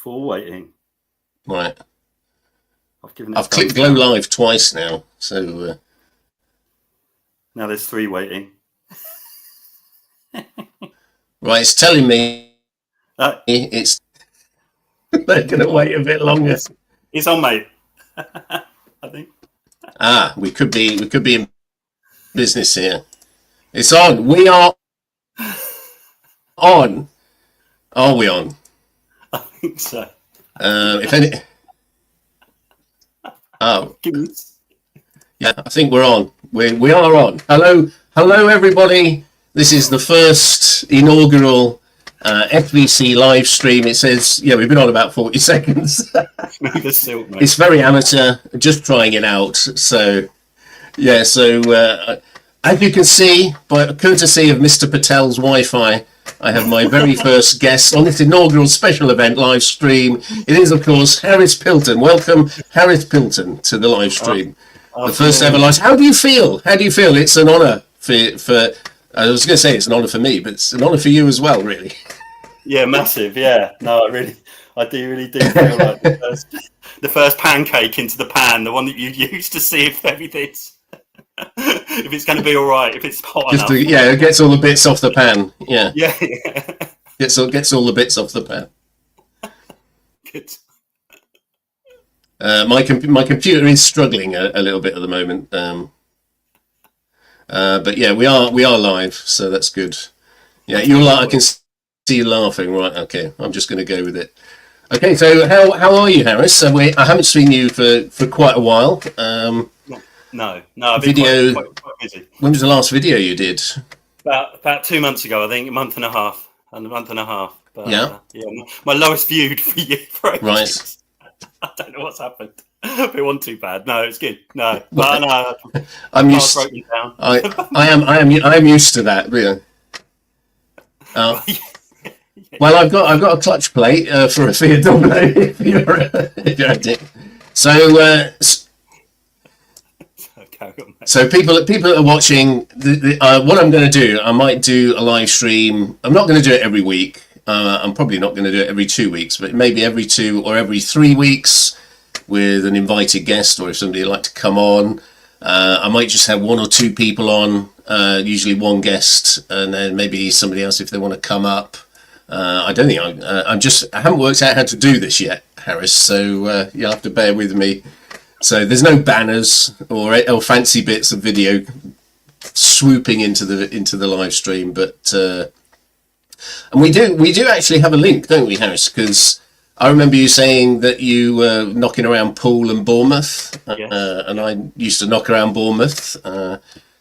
4 waiting. Right. I've clicked go live twice now, so now there's 3 waiting. Right, it's telling me it's they're going to wait a bit longer. It's on, mate. I think. We could be in business here. It's on. We are on. Are we on? I think so. If any. Oh. Yeah, I think we're on. We are on. Hello, everybody. This is the first inaugural FVC live stream. It says, we've been on about 40 seconds. It's very amateur, just trying it out. So, as you can see, by courtesy of Mr. Patel's Wi-Fi, I have my very first guest on this inaugural special event live stream. It is, of course, Harris Pilton. Welcome, Harris Pilton, to the live stream. The first ever live. How do you feel? It's an honour for I was going to say it's an honour for me, but it's an honour for you as well, really. Yeah, massive. Yeah, no, I do really feel like the first pancake into the pan, the one that you use to see if everything's if it's going to be all right, if it's hot enough. It gets all the bits off the pan. Yeah. Gets all the bits off the pan. Good. My computer is struggling a little bit at the moment. But we are live, so that's good. Yeah, I can see you laughing. Right, okay. I'm just going to go with it. Okay, so how are you, Harris? I haven't seen you for quite a while. No, I've been quite busy. When was the last video you did? About 2 months ago, I think, a month and a half. But, my lowest viewed for you. Right. I don't know what's happened. But it wasn't too bad. No, it's good. No, but no, I'm used. I am used to that. Really. Well, I've got a clutch plate for a Fiat Double if you're at it. So people that are watching, what I'm going to do, I might do a live stream. I'm not going to do it every week. I'm probably not going to do it every 2 weeks, but maybe every 2 or every 3 weeks with an invited guest, or if somebody would like to come on. I might just have 1 or 2 people on, usually 1 guest, and then maybe somebody else if they want to come up. I don't think I haven't worked out how to do this yet, Harris, so you'll have to bear with me. So there's no banners or fancy bits of video swooping into the live stream, but and we do actually have a link, don't we, Harris? Because I remember you saying that you were knocking around Poole and Bournemouth, yes. And I used to knock around Bournemouth.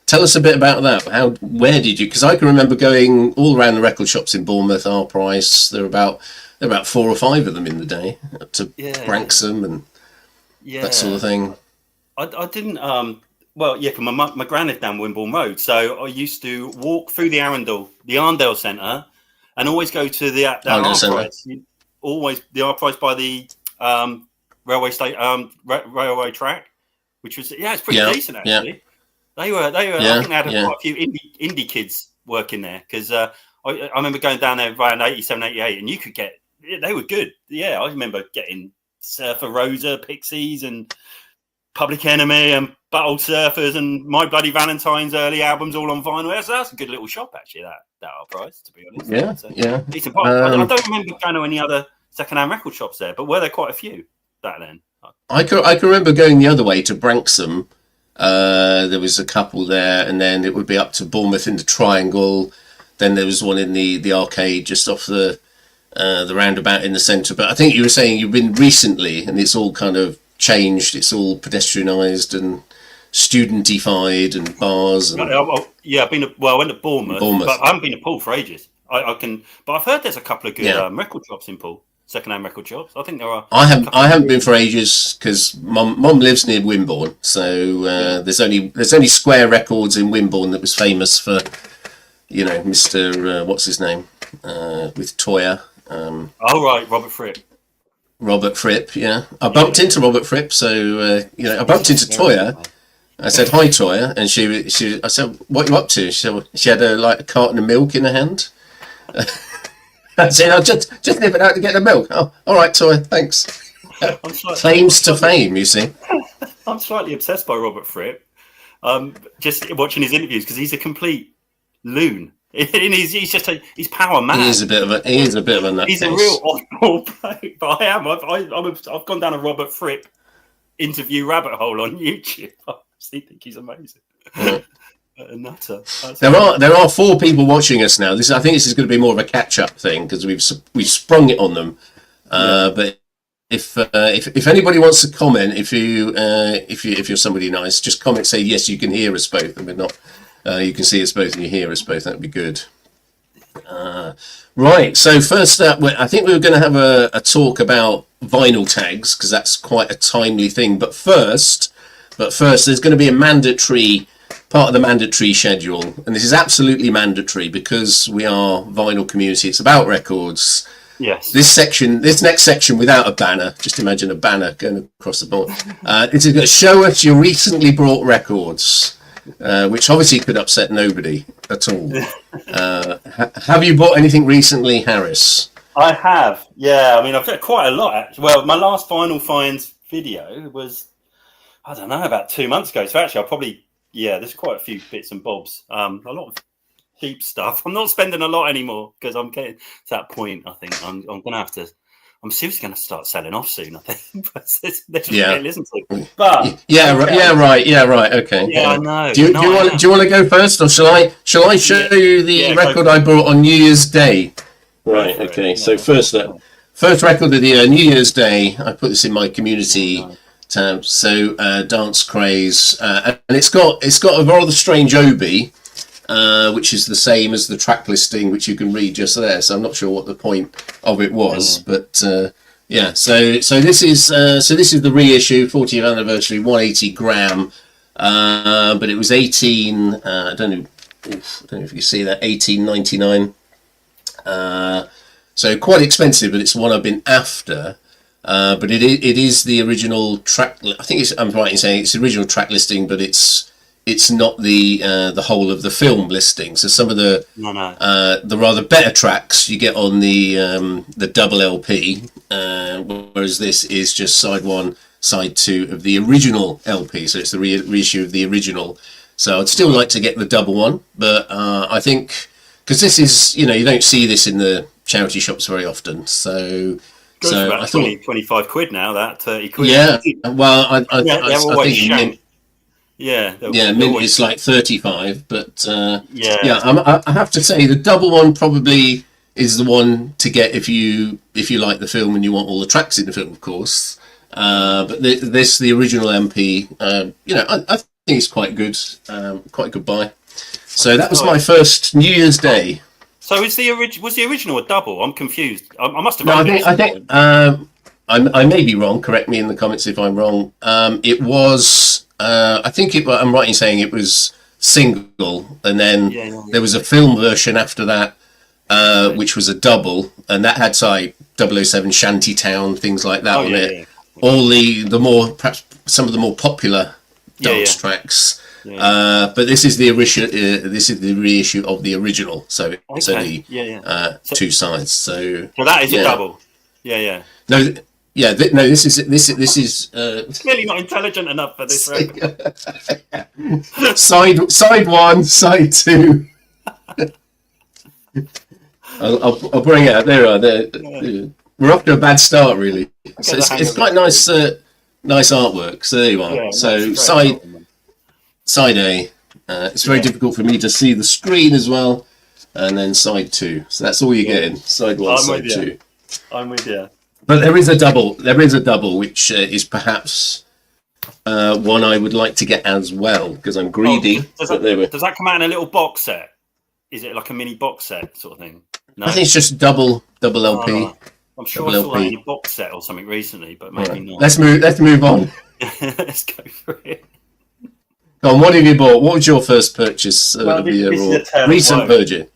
Tell us a bit about that. Where did you? Because I can remember going all around the record shops in Bournemouth, our price. There were about 4 or 5 of them in the day, up to Branksome and that sort of thing. I didn't. Because my gran lived down Wimborne Road, so I used to walk through the Arndale Centre, and always go to the price. Always the R price by the railway track, which was it's pretty decent actually. Yeah. They were. I think they had quite a few indie kids working there, because I remember going down there around 87, 88, and you could get. They were good. Yeah, I remember getting Surfer Rosa, Pixies, and Public Enemy, and Battle Surfers, and My Bloody Valentine's early albums all on vinyl. So that's a good little shop actually. That our price, to be honest. Decent price. I don't remember going to any other second-hand record shops there, but were there quite a few back then? I can remember going the other way to Branksome. There was a couple there, and then it would be up to Bournemouth in the Triangle. Then there was one in the arcade just off the roundabout in the centre. But I think you were saying you've been recently, and it's all kind of changed. It's all pedestrianised and studentified and bars. And... I've been. I went to Bournemouth, but I haven't been to Poole for ages. But I've heard there's a couple of good record shops in Poole. Second-hand record shops. I think there are. I haven't been for ages because Mum lives near Wimborne, so there's only Square Records in Wimborne that was famous for, Mr. What's his name, with Toyah. Robert Fripp. Robert Fripp, yeah. I bumped into Robert Fripp, so I bumped into Toyah. I said hi, Toyah, and I said, "What are you up to?" She had a carton of milk in her hand. That's it. I'll just nip it out to get the milk. Oh, all right, Toyah, thanks. Claims to fame, you see. I'm slightly obsessed by Robert Fripp. Just watching his interviews because he's a complete loon. He's power mad. He is a bit of a nutcase. He's a real off-ball player. But I am. I've gone down a Robert Fripp interview rabbit hole on YouTube. I actually think he's amazing. Yeah. A nutter. There are 4 people watching us now. I think this is going to be more of a catch-up thing because we've sprung it on them. But if anybody wants to comment, if you're somebody nice, just comment, say yes, you can hear us both, and we're not. You can see us both and you hear us both. That'd be good. Right. So first up, I think we were going to have a talk about vinyl tags because that's quite a timely thing. But first, there's going to be a mandatory part of the mandatory schedule, and this is absolutely mandatory because we are vinyl community. It's about records. Yes. This next section without a banner. Just imagine a banner going across the board. It is going to show us your recently brought records. Which obviously could upset nobody at all. Have you bought anything recently, Harris? I have, yeah. I mean, I've got quite a lot, actually. Well, my last Vinyl Finds video was, I don't know, about 2 months ago. So actually, there's quite a few bits and bobs. A lot of cheap stuff. I'm not spending a lot anymore because I'm getting to that point. I think I'm going to have to. I'm seriously going to start selling off soon, I think. They're just listen to. But right. Okay. Yeah, I know. Do you want to go first, or shall I show you the record I bought on New Year's Day? Right. Okay. So first record of the year, New Year's Day. I put this in my community tab. So Dance Craze, and it's got a rather strange obi. Which is the same as the track listing, which you can read just there. So I'm not sure what the point of it was, but So this is the reissue, 40th anniversary, 180 gram. But it was 18. I don't know if you see that, 18.99. So quite expensive, but it's one I've been after. But it is the original track. I think I'm right in saying it's the original track listing, but it's not the whole of the film listing. So some of the rather better tracks you get on the double LP, whereas this is just side 1, side 2 of the original LP. So it's the reissue of the original. So I'd still like to get the double one, but I think because this is, you don't see this in the charity shops very often. So I thought 25 quid now, that 30 quid. Yeah, well, I think. Mint is like 35, but I have to say the double one probably is the one to get if you like the film and you want all the tracks in the film, of course. But the original MP, I think it's quite good buy. So that was my first New Year's Day. So was the original a double? I'm confused. I must have. No, I think I may be wrong. Correct me in the comments if I'm wrong. It was. I think I'm right in saying it was single, and then there was a film version after that, which was a double, and that had like 007 Shantytown, things like that on it. All the more, perhaps some of the more popular dance tracks. But this is the reissue of the original, so it's only 2 sides. So that is a double. No. Yeah, this is clearly not intelligent enough for this record. side 1, side 2. I'll bring it out. There we are. We're off to a bad start, really. So it's quite nice artwork. So there you are. So side A. It's very difficult for me to see the screen as well, and then side 2. So that's all you're getting. Side 1, side 2. I'm with you. But there is a double, which is perhaps one I would like to get as well, because I'm greedy. Does that come out in a little box set? Is it like a mini box set sort of thing? No? I think it's just double LP. I'm sure I saw that in a box set or something recently, but maybe not. Let's move on. Let's go for it. Go on, what have you bought? What was your first purchase of the year or recent purchase?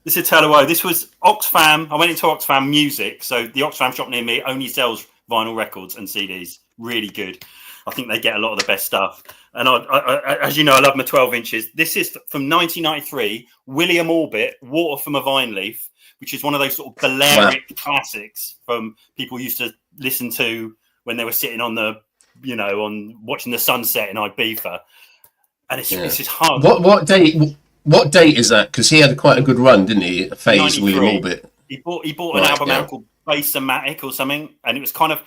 This is a tale of woe. This was Oxfam. I went into Oxfam Music. So the Oxfam shop near me only sells vinyl records and CDs. Really good. I think they get a lot of the best stuff. And I as you know, I love my 12 inches. This is from 1993. William Orbit, Water from a Vine Leaf, which is one of those sort of Balearic classics from people used to listen to when they were sitting on the, on watching the sunset in Ibiza. And it's just hard. What date is that? Because he had quite a good run, didn't he? Phase William Orbit. He bought an album out called Bassomatic or something, and it was kind of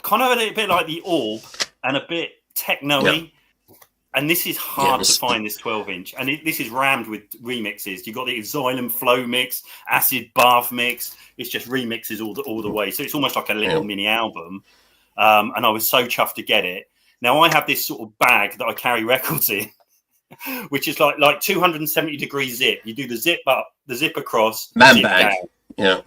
a little bit like the Orb and a bit techno-y. Yeah. And this is hard to find, this 12-inch. And this is rammed with remixes. You've got the Xylem Flow mix, Acid Bath mix. It's just remixes all the way. So it's almost like a little mini album. And I was so chuffed to get it. Now, I have this sort of bag that I carry records in, which is like 270 degree zip. You do the zip up, the zip across. Man bag. Down.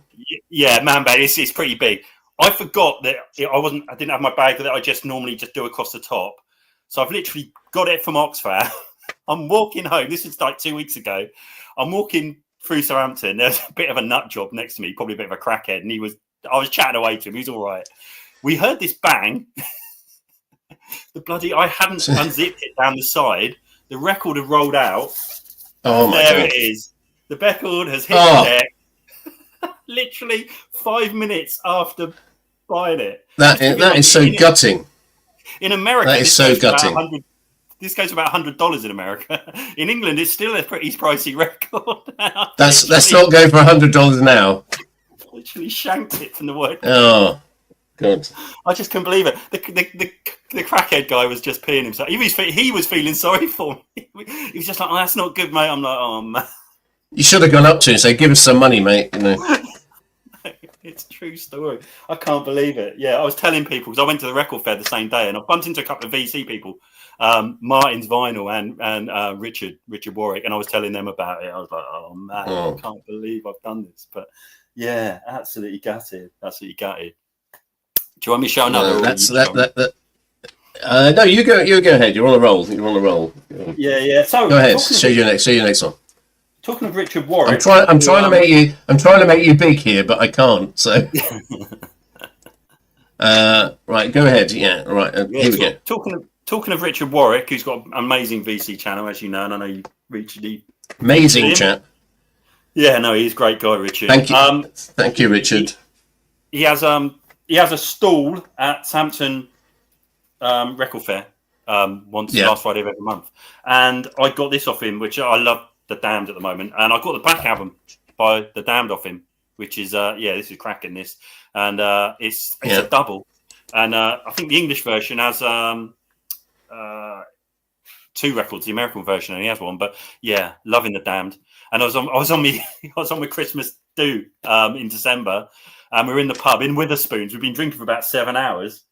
Yeah, man bag. It's pretty big. I forgot that I didn't have my bag that I just normally just do across the top. So I've literally got it from Oxford. I'm walking home. This is like 2 weeks ago. I'm walking through Southampton. There's a bit of a nut job next to me, probably a bit of a crackhead. And I was chatting away to him. He's all right. We heard this bang. I hadn't unzipped it down the side. The record had rolled out. Oh my God. There it is. The record has hit the deck. Literally 5 minutes after buying it. That is so gutting. In America, that is so gutting. This goes about $100 in America. In England, it's still a pretty pricey record. Let's not go for $100 now. Literally shanked it from the word. Oh, God! I just couldn't believe it. The crackhead guy was just peeing himself. He was feeling sorry for me. He was just like, "Oh, that's not good, mate." I'm like, "Oh man." You should have gone up to him and said, "Give us some money, mate." It's a true story. I can't believe it. Yeah, I was telling people, because I went to the record fair the same day and I bumped into a couple of VC people, Martin's Vinyl and Richard Warwick, and I was telling them about it. I was like, oh man, I can't believe I've done this. But yeah, absolutely gutted. Do you want me to show another? No, you go ahead. You're on a roll. Yeah. So go ahead. Show your next one. Talking of Richard Warwick, I'm trying to make you big here, but I can't. So, right, go ahead. Yeah, right. Here we go. Talking of Richard Warwick, who's got an amazing VC channel, as you know, and I know you Richard. Amazing chap. Yeah, no, he's a great guy, Richard. Thank you, Richard. He has a stall at Southampton Record Fair last Friday of every month, and I got this off him, which I love. The Damned at the moment, and I got the back album by The Damned off him, which is this is cracking this, and it's a double, and I think the English version has 2 records. The American version only has 1, but yeah, loving The Damned. And I was on my Christmas do in December, and we were in the pub in Witherspoons. We've been drinking for about 7 hours.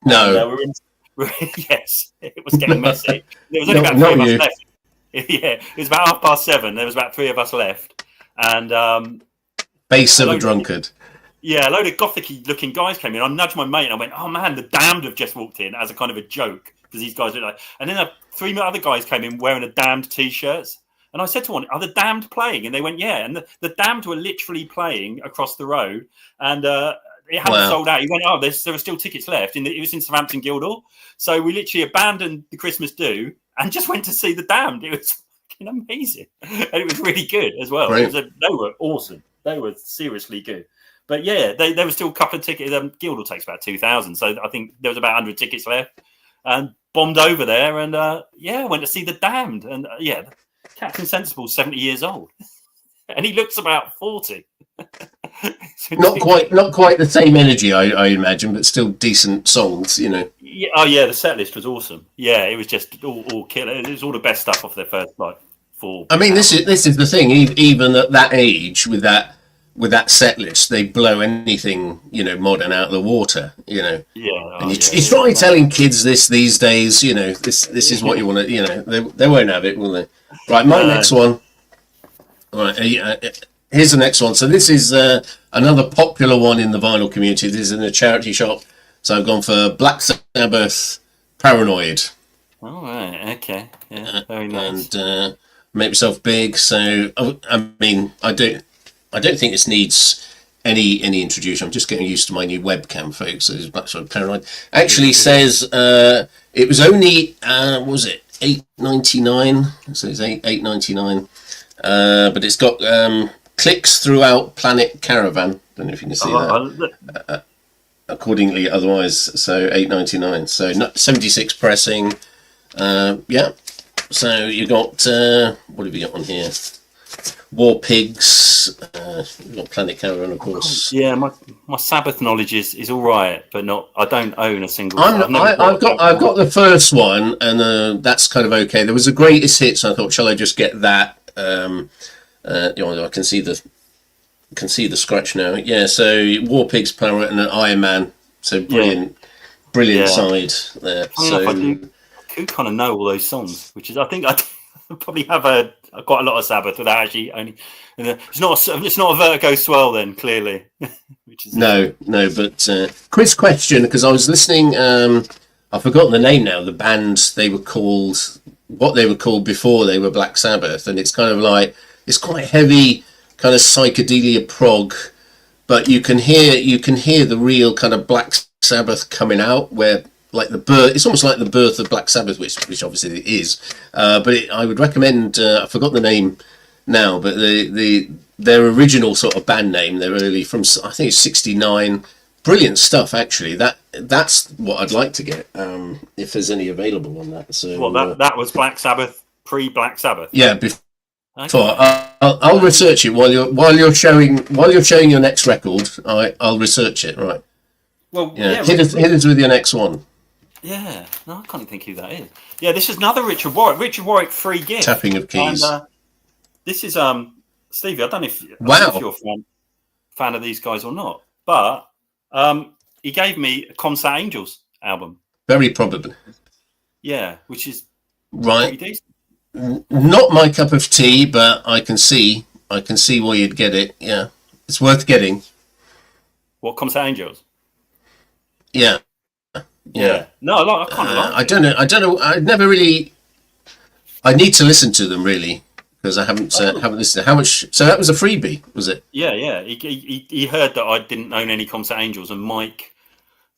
No, yes, it was getting messy. There was only about 3 of us left. Yeah, it was about 7:30. There was about 3 of us left, and base of a drunkard. Yeah, a load of gothic looking guys came in. I nudged my mate and I went, "Oh man, the Damned have just walked in," as a kind of a joke, because these guys look like. And then 3 other guys came in wearing the Damned t-shirts, and I said to one, "Are the Damned playing?" And they went, "Yeah." And the Damned were literally playing across the road, and it hadn't sold out. He went, "Oh, there were still tickets left." It was in Southampton Guildhall, so we literally abandoned the Christmas do and just went to see the Damned. It was fucking amazing, and it was really good as well. They were awesome. They were seriously good. But yeah, there were still a couple of tickets. Guildhall takes about 2,000, so I think there was about 100 tickets left, and bombed over there, and went to see the Damned, and Captain Sensible's 70 years old, and he looks about 40. not quite the same energy, I imagine, but still decent songs, you know. Yeah, the set list was awesome. Yeah, it was just all killer. It was all the best stuff off their first 4. I mean, this is the thing. Even at that age, with that set list, they blow anything, you know, modern out of the water, you know. Yeah. And you try telling kids this these days, you know, this is what you want to, you know, they won't have it, will they? Right, my next one. All right, here's the next one. So this is another popular one in the vinyl community. This is in a charity shop. So I've gone for Black Sabbath, Paranoid. All right, okay. Yeah, very nice. And make myself big. So, I mean, I don't think this needs any introduction. I'm just getting used to my new webcam, folks. So it's Black Sabbath, Paranoid. Actually says it was only, what was it, $8.99? So it's $8.99. But it's got clicks throughout Planet Caravan. Don't know if you can see that. Accordingly, otherwise, so $8.99. So 76 pressing. Yeah. So you got what have you got on here? War Pigs. You've got Planet Caravan, of course. Yeah, my Sabbath knowledge is all right, but not. I don't own a single. I've got the first one, and that's kind of okay. There was a greatest hits, and I thought, shall I just get that? I can see the scratch now. Yeah, so War Pigs, Planet, and an Iron Man. So brilliant side there. So I do kind of know all those songs, which is I think I probably have heard quite a lot of Sabbath without actually only. It's not a Vertigo swell then, clearly. Which is no, but quiz question, because I was listening. I've forgotten the name now. The band what they were called before they were Black Sabbath, and it's kind of like it's quite heavy, kind of psychedelia prog, but you can hear the real kind of Black Sabbath coming out, where like it's almost like the birth of Black Sabbath, which obviously it is. But I would recommend. I forgot the name now, but their original sort of band name, they're early from I think it's '69. Brilliant stuff, actually. That's what I'd like to get if there's any available on that. So that was Black Sabbath, pre-Black Sabbath. Yeah, before. I'll research it while you're showing your next record. I'll research it. Right. Well, hit us with your next one. Yeah, no, I can't think who that is. Yeah, this is another Richard Warwick. Richard Warwick, Free Gift. Tapping of keys. And, this is Stevie. I don't know if you're a fan of these guys or not, but he gave me a Concert Angels album. Very probably. Yeah, which is right. Pretty decent. Not my cup of tea, but I can see why you'd get it. Yeah, it's worth getting. What, Concert Angels? Yeah. No, I kind of like. I don't know. I never really. I need to listen to them really because I haven't listened. How much? So that was a freebie, was it? Yeah. He heard that I didn't own any Concert Angels, and Mike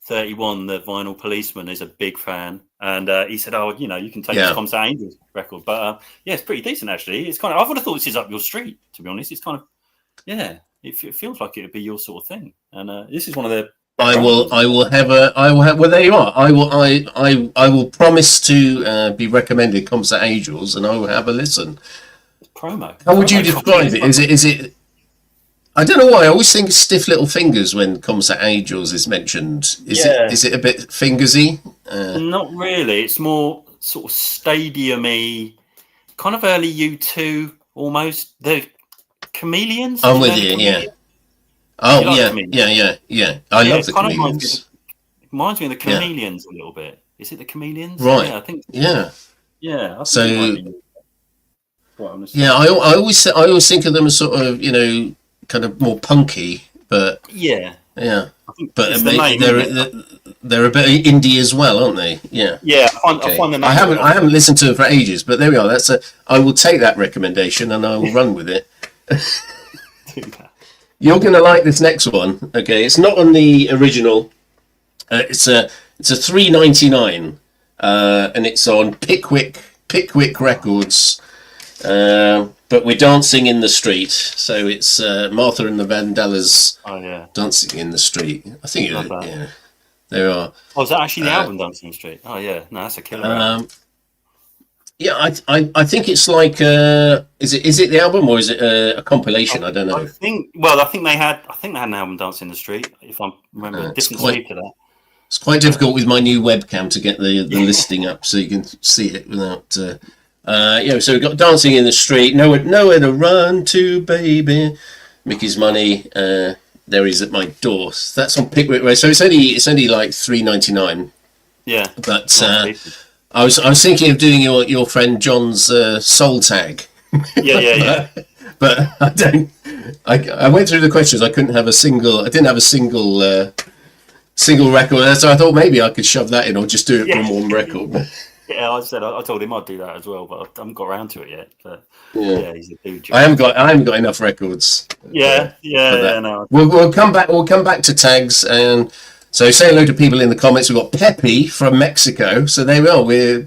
31, the vinyl policeman, is a big fan, and he said, "Oh, you can take this Concert Angels record." But it's pretty decent actually. It's kind of. I would have thought this is up your street, to be honest. It's kind of. Yeah, it feels like it would be your sort of thing, and this is one of the. I will have. Well, there you are. I will promise to be recommended Concert Angels, and I will have a listen. Promo. How would you describe it? Is it? I don't know why. I always think Stiff Little Fingers when Concert Angels is mentioned. Is it a bit fingersy? Not really. It's more sort of stadium-y, kind of early U2 almost. The Chameleons. I'm with you. Yeah. Oh yeah. I love the Chameleons. It reminds me of the Chameleons a little bit. Is it the Chameleons? Right. Yeah, I think. Yeah. Yeah. I always think of them as sort of kind of more punky, but yeah. But they're a bit indie as well, aren't they? Yeah. Yeah. I find them. I haven't listened to them for ages, but there we are. I will take that recommendation and I will run with it. Do that. You're going to like this next one. Okay, it's not on the original. It's a $3.99, and it's on Pickwick Records. But we're dancing in the street, so it's Martha and the Vandellas. Oh yeah, Dancing in the Street. I think there are. Oh, is that actually the album Dancing in the Street? Oh yeah, no, that's a killer. Yeah, I think it's like is it the album or is it a compilation? I don't know. I think they had an album Dancing in the Street, if I remember. Different sleeve to that. It's quite difficult with my new webcam to get the listing up so you can see it without. So we've got Dancing in the Street, nowhere to run to, baby. Mickey's Money. There he's at my door. So that's on Pickwick Road. So it's only like $3.99. Yeah, but. I was thinking of doing your friend John's soul tag. Yeah. But I don't. I went through the questions. I didn't have a single record. So I thought maybe I could shove that in or just do it from one record. Yeah, I told him I'd do that as well, but I haven't got around to it yet. But he's a dude. I haven't got enough records. Yeah. No. We'll come back to tags and. So say hello to people in the comments. We've got Peppy from Mexico. So there we are. We're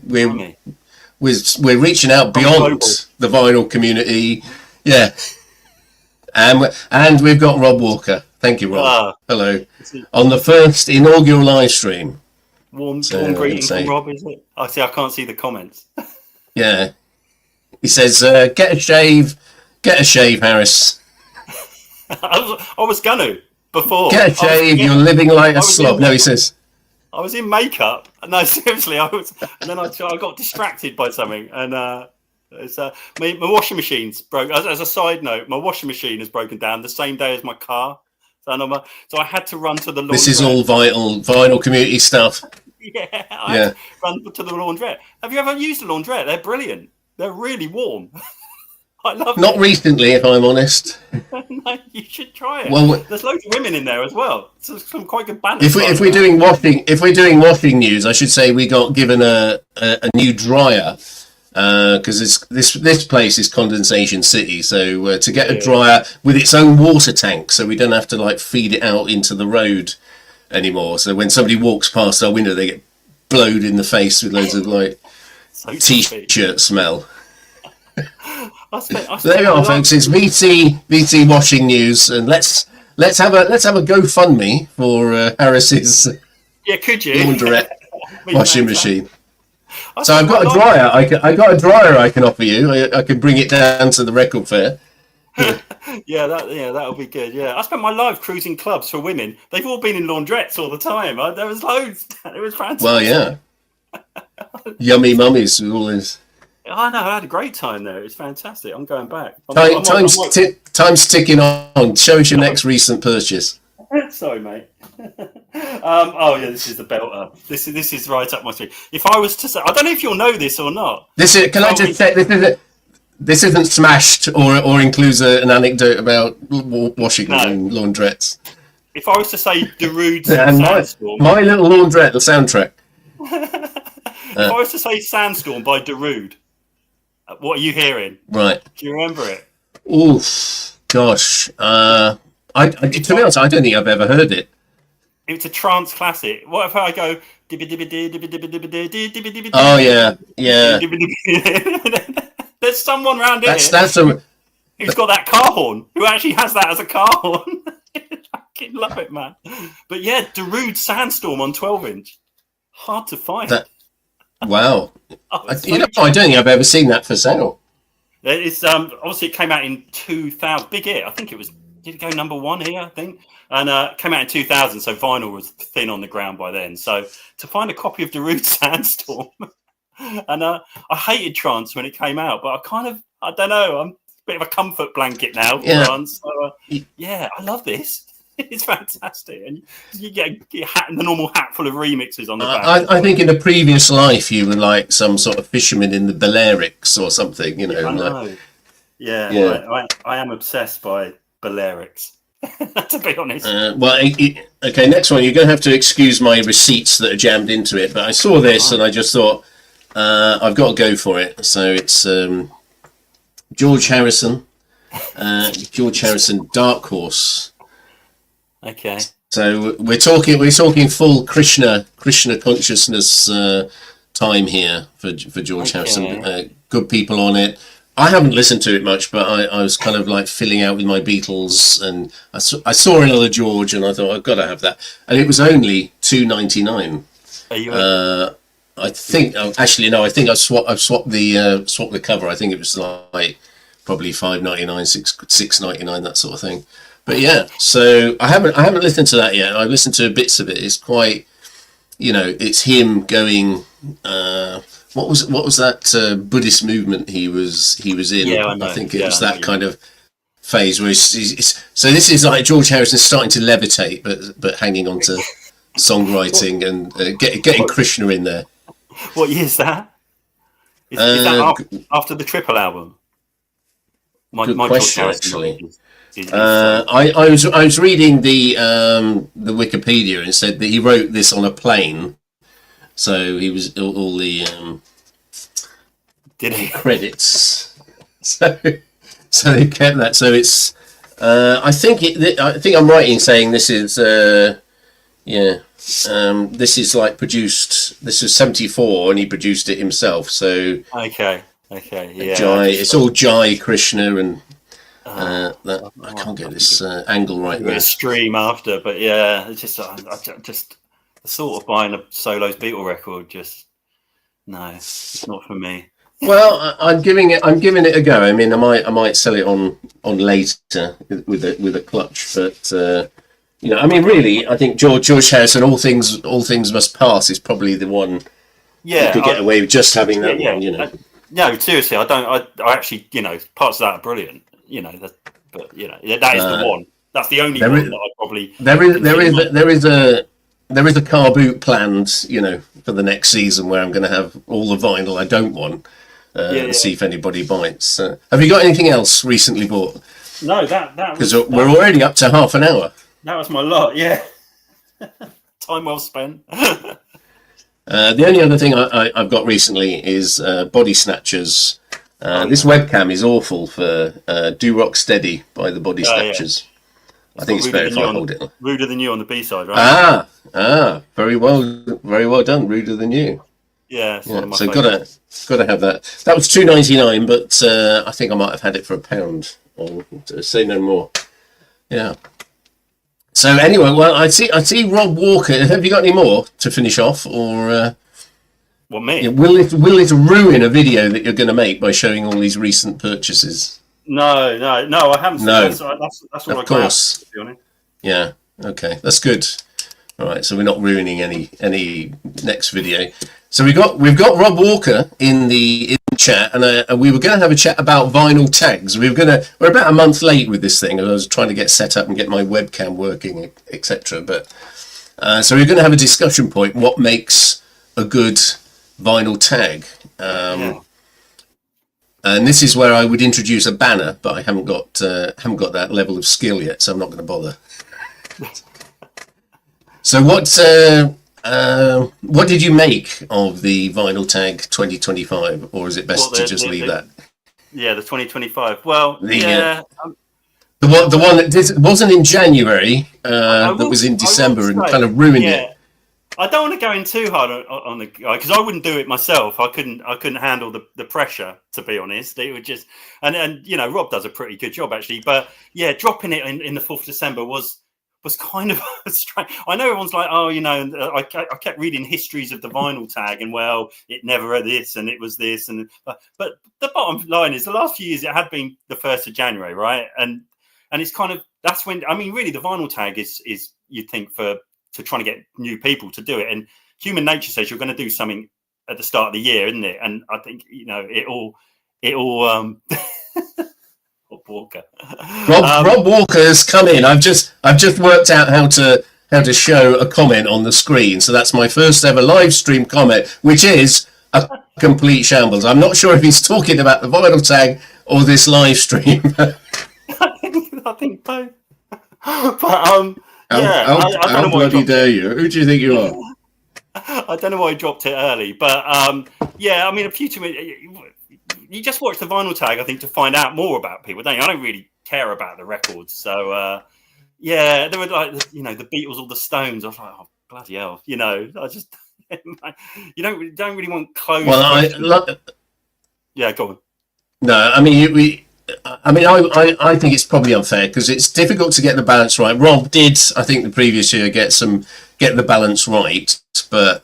reaching out beyond the vinyl community. Yeah. And we've got Rob Walker. Thank you, Rob. Hello. On the first inaugural live stream. Warm greeting from Rob, is it? I can't see the comments. Yeah. He says, get a shave, Harris. I was going to before. Get a shave, you're living like a slob. No, he says. I was in makeup. No, seriously, I was. And then I got distracted by something. And my washing machine's broke. As a side note, my washing machine has broken down the same day as my car. So I had to run to the laundrette. This is all vinyl community stuff. Yeah, I had to run to the laundrette. Have you ever used a laundrette? They're brilliant. They're really warm. I love Not recently, if I'm honest. No, you should try it. Well, there's loads of women in there as well. So some quite good banner. If we're doing washing news, I should say we got given a new dryer because this place is condensation city. So to get a dryer with its own water tank, so we don't have to feed it out into the road anymore. So when somebody walks past our window, they get blowed in the face with loads of t-shirt smell. There you are, folks. It's VC washing news, and let's have a GoFundMe for Harris's laundrette washing machine. So I've got a dryer. I got a dryer I can offer you. I can bring it down to the record fair. That'll be good. Yeah, I spent my life cruising clubs for women. They've all been in laundrettes all the time. There was loads. It was fantastic. Well, yeah. Yummy mummies with all this. I know. I had a great time there. It was fantastic. I'm going back. Time's ticking on. Show us your next recent purchase. Sorry, mate. This is the belter. This is right up my street. If I was to say, I don't know if you'll know this or not. Can I just check? This isn't smashed or includes an anecdote about washing and laundrettes. If I was to say Darude Sandstorm, my little laundrette, the soundtrack. If I was to say Sandstorm by Darude, what are you hearing? Right. Do you remember it? Oof, gosh. To be honest, I don't think I've ever heard it. It's a trance classic. What if I go? Oh yeah. There's someone around here who's got that car horn, who actually has that as a car horn. I fucking love it, man. But yeah, Darude Sandstorm on 12-inch. Hard to find. Wow. I don't think I've ever seen that for sale. It's obviously it came out in 2000. Big hit. I think it was. Did it go number one here? I think, and came out in 2000. So vinyl was thin on the ground by then. So to find a copy of Darude Sandstorm, and I hated trance when it came out, but I don't know. I'm a bit of a comfort blanket now for trance. So I love this. It's fantastic, and you get the normal hat full of remixes on the back. I think in a previous life you were like some sort of fisherman in the Balearics or something, you know. I know. I am obsessed by Balearics, to be honest. Okay, next one. You're going to have to excuse my receipts that are jammed into it, but I saw this and I just thought I've got to go for it. So it's George Harrison, Dark Horse. Okay. So we're talking full Krishna consciousness time here for George Harrison. Good people on it. I haven't listened to it much, but I was kind of like filling out with my Beatles, and I saw another George, and I thought I've got to have that, and it was only $2.99. Are you? I think actually no. I think I've swapped the cover. I think it was like probably $5.99, $6.99, that sort of thing. But yeah, so I haven't listened to that yet. I've listened to bits of it. It's quite, it's him going. What was that Buddhist movement he was in? Yeah, I think it was that kind of phase where so this is like George Harrison starting to levitate, but hanging on to songwriting and getting Krishna in there. What year is that? Is that after the Triple album? Good question, actually. I was reading the Wikipedia, and it said that he wrote this on a plane, so he was all the did he credits. So they kept that. So it's I think I'm right in saying this is this is like produced. This was 1974, and he produced it himself. So okay, yeah. It's all Jai Krishna and I can't get this angle right there. Stream after, but yeah, it's just the thought of buying a Solos Beatle record, no, it's not for me. Well, I'm giving it a go. I mean, I might sell it on later with a clutch, but I mean, really, I think George Harrison, All Things Must Pass is probably the one. Yeah, you could get away with just having that one. No, seriously, I actually, parts of that are brilliant. But that is the one. That's the only one that I probably. There is a car boot planned, for the next season where I'm going to have all the vinyl I don't want. And see if anybody bites. Have you got anything else recently bought? No, that because we're already up to half an hour. That was my lot. Yeah, time well spent. The only other thing I've got recently is Body Snatchers. This webcam is awful for Do Rock Steady by the Body Snatchers. Yeah. I think it's better if I hold it. Ruder Than You on the B-side, right? Very well done. Ruder Than You. Yeah, so gotta have that. That was $2.99, but I think I might have had it for £1. Or say no more. Yeah. So anyway, well, I see Rob Walker. Have you got any more to finish off, or? What, me? Yeah, will it ruin a video that you're going to make by showing all these recent purchases? No, I haven't. No, that's what of course. To be honest. Yeah. Okay, that's good. All right, so we're not ruining any next video. So we've got Rob Walker in the chat, and we were going to have a chat about vinyl tags. We're about a month late with this thing. I was trying to get set up and get my webcam working, etc. But so we're going to have a discussion point. What makes a good vinyl tag? And this is where I would introduce a banner, but I haven't got that level of skill yet, so I'm not going to bother. So what did you make of the vinyl tag 2025, or is it best to just leave that? Yeah, the 2025. Well, the one that wasn't in January, that was in December and kind of ruined it. I don't want to go in too hard on the guy because I wouldn't do it myself. I couldn't handle the pressure, to be honest. It would just and Rob does a pretty good job actually. But yeah, dropping it in the 4th of December was kind of strange. I know everyone's like, I kept reading histories of the vinyl tag and it never had this and it was this but the bottom line is the last few years it had been the 1st of January, right? And it's kind of that's when really the vinyl tag is you'd think to trying to get new people to do it, and human nature says you're going to do something at the start of the year, isn't it? And I think it all Rob Walker. Rob Walker has come in. I've just worked out how to show a comment on the screen, so that's my first ever live stream comment, which is a complete shambles. I'm not sure if he's talking about the vinyl tag or this live stream. I think both. But how bloody dare you? Who do you think you are? I don't know why he dropped it early, but I mean, you just watch the vinyl tag, I think, to find out more about people, don't you? I don't really care about the records, so there were like the Beatles or the Stones. I was like, oh bloody hell, I just you don't really want clothes. Well, yeah, go on. No, I mean I think it's probably unfair because it's difficult to get the balance right. Rob did, I think, the previous year get the balance right, but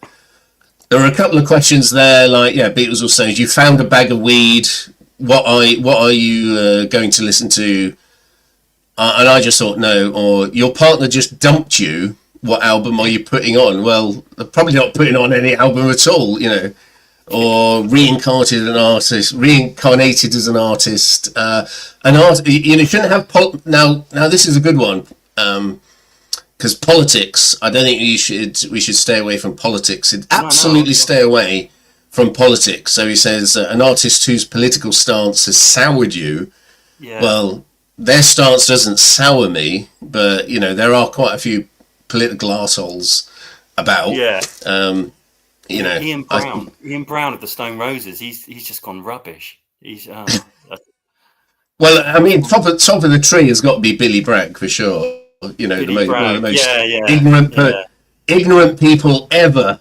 there are a couple of questions there, like Beatles or Stones. You found a bag of weed. What are you going to listen to? And I just thought no. Or your partner just dumped you. What album are you putting on? Well, they're probably not putting on any album at all, Or reincarnated as an artist. You shouldn't have now. This is a good one. Because politics, I don't think we should stay away from politics. Absolutely stay away from politics. So he says, an artist whose political stance has soured you. Yeah. Well, their stance doesn't sour me, but there are quite a few political assholes about. Yeah. Ian Brown of the Stone Roses. He's just gone rubbish. He's. Well, I mean, top of the tree has got to be Billy Bragg for sure. One of the most ignorant people ever,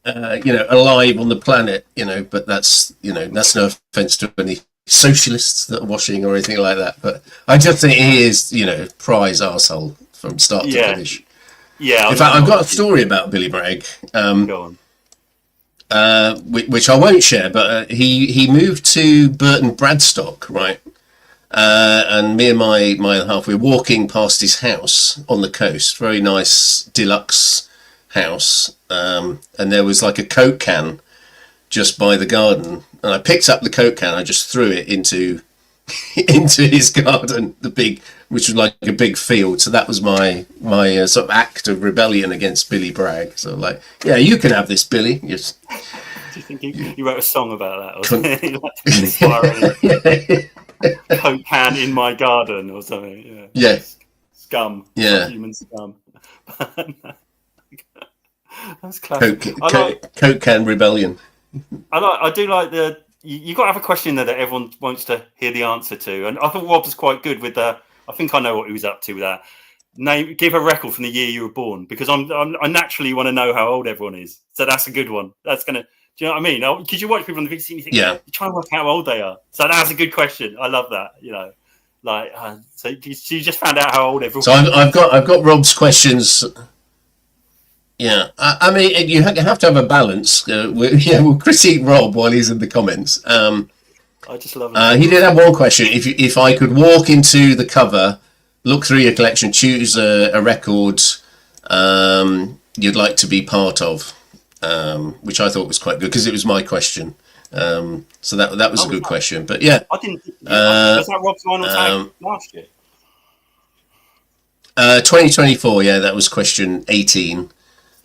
alive on the planet. But that's no offense to any socialists that are watching or anything like that. But I just think he is, prize arsehole from start to finish. Yeah. In fact, I've got a story about Billy Bragg. Go on. Which I won't share, but he moved to Burton Bradstock, right? And me and my other half, we were walking past his house on the coast, very nice deluxe house, and there was like a Coke can just by the garden, and I picked up the Coke can, I just threw it into his garden, which was like a big field. So that was my sort of act of rebellion against Billy Bragg. So like, yeah, you can have this, Billy. Just. Do you think you wrote a song about that, or inspiring? Coke can in my garden or something. Yeah. Scum. Yeah. Human scum. That's classic. Coke can rebellion. I do like you got to have a question there that everyone wants to hear the answer to, and I thought Rob was quite good with the. I think I know what he was up to with that. Give a record from the year you were born, because I naturally want to know how old everyone is. So that's a good one. That's gonna. Do you know what I mean? Because you watch people on the VC and you think, you're trying to work out how old they are. So that's a good question. I love that. So you just found out how old everyone. So I've got Rob's questions. Yeah, I mean, you have to have a balance. We'll critique Rob while he's in the comments. I just love it. He did have one question. If I could walk into the cover, look through your collection, choose a record you'd like to be part of. Which I thought was quite good because it was my question. So that was a good question. But yeah, I didn't. Was that Rob's final tag last year? 2024. Yeah, that was question 18.